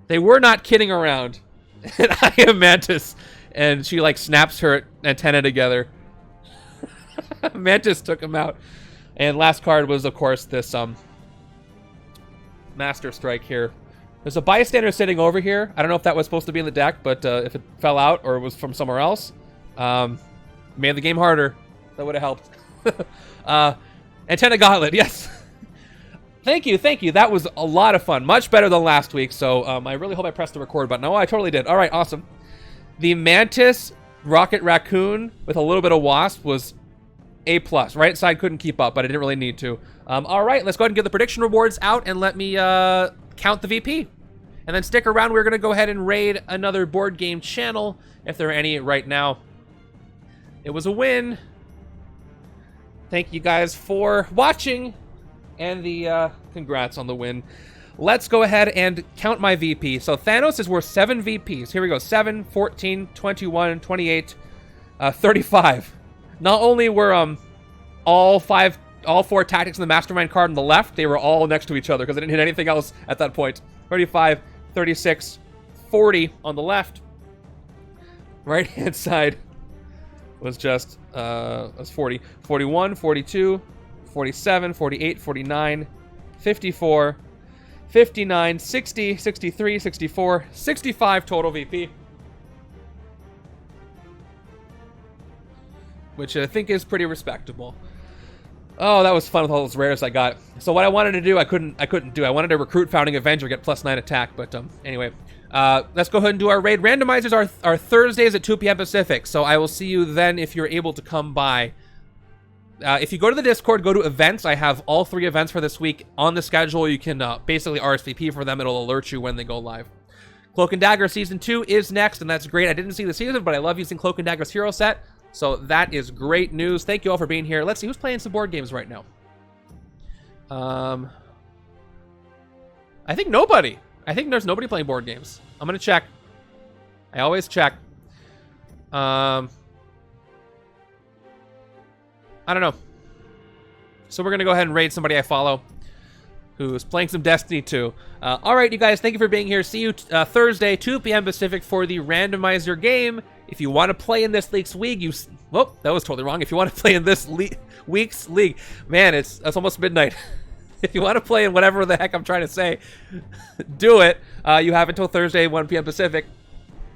They were not kidding around. And I am Mantis, and she like snaps her antenna together. Mantis took him out. And last card was, of course, this Master Strike here. There's a bystander sitting over here. I don't know if that was supposed to be in the deck, but if it fell out or it was from somewhere else, made the game harder. That would have helped. Antenna Gauntlet, yes. Thank you, thank you. That was a lot of fun. Much better than last week, so I really hope I pressed the record button. Oh, I totally did. All right, awesome. The Mantis Rocket Raccoon with a little bit of Wasp was A+. Right side couldn't keep up, but I didn't really need to. All right, let's go ahead and get the prediction rewards out and let me count the VP. And then stick around. We're going to go ahead and raid another board game channel, if there are any right now. It was a win. Thank you guys for watching. And the congrats on the win. Let's go ahead and count my VP. So Thanos is worth 7 VPs. Here we go. 7, 14, 21, 28, 35. Not only were all 4 tactics in the Mastermind card on the left, they were all next to each other because I didn't hit anything else at that point. 35, 36, 40 on the left. Right-hand side was just, was 40. 41, 42, 47, 48, 49, 54, 59, 60, 63, 64, 65 total VP. Which I think is pretty respectable. Oh, that was fun with all those rares I got. So what I wanted to do, I couldn't do. I wanted to recruit Founding Avenger, get +9 attack, but anyway. Let's go ahead and do our raid. Randomizers are Thursdays at 2 p.m. Pacific, so I will see you then if you're able to come by. If you go to the Discord, go to events. I have all 3 events for this week on the schedule. You can basically RSVP for them. It'll alert you when they go live. Cloak and Dagger Season 2 is next, and that's great. I didn't see the season, but I love using Cloak and Dagger's hero set, so that is great news. Thank you all for being here. Let's see who's playing some board games right now. I think nobody. I think there's nobody playing board games. I'm going to check. I always check. I don't know. So we're going to go ahead and raid somebody I follow who's playing some Destiny 2. All right, you guys, thank you for being here. See you Thursday, 2 p.m. Pacific for the randomizer game. If you want to play in this week's league, whoop, that was totally wrong. If you want to play in this week's league, man, it's almost midnight. If you want to play in whatever the heck I'm trying to say, do it. You have until Thursday, 1 p.m. Pacific,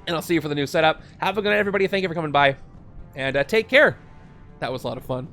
and I'll see you for the new setup. Have a good night, everybody. Thank you for coming by, and take care. That was a lot of fun.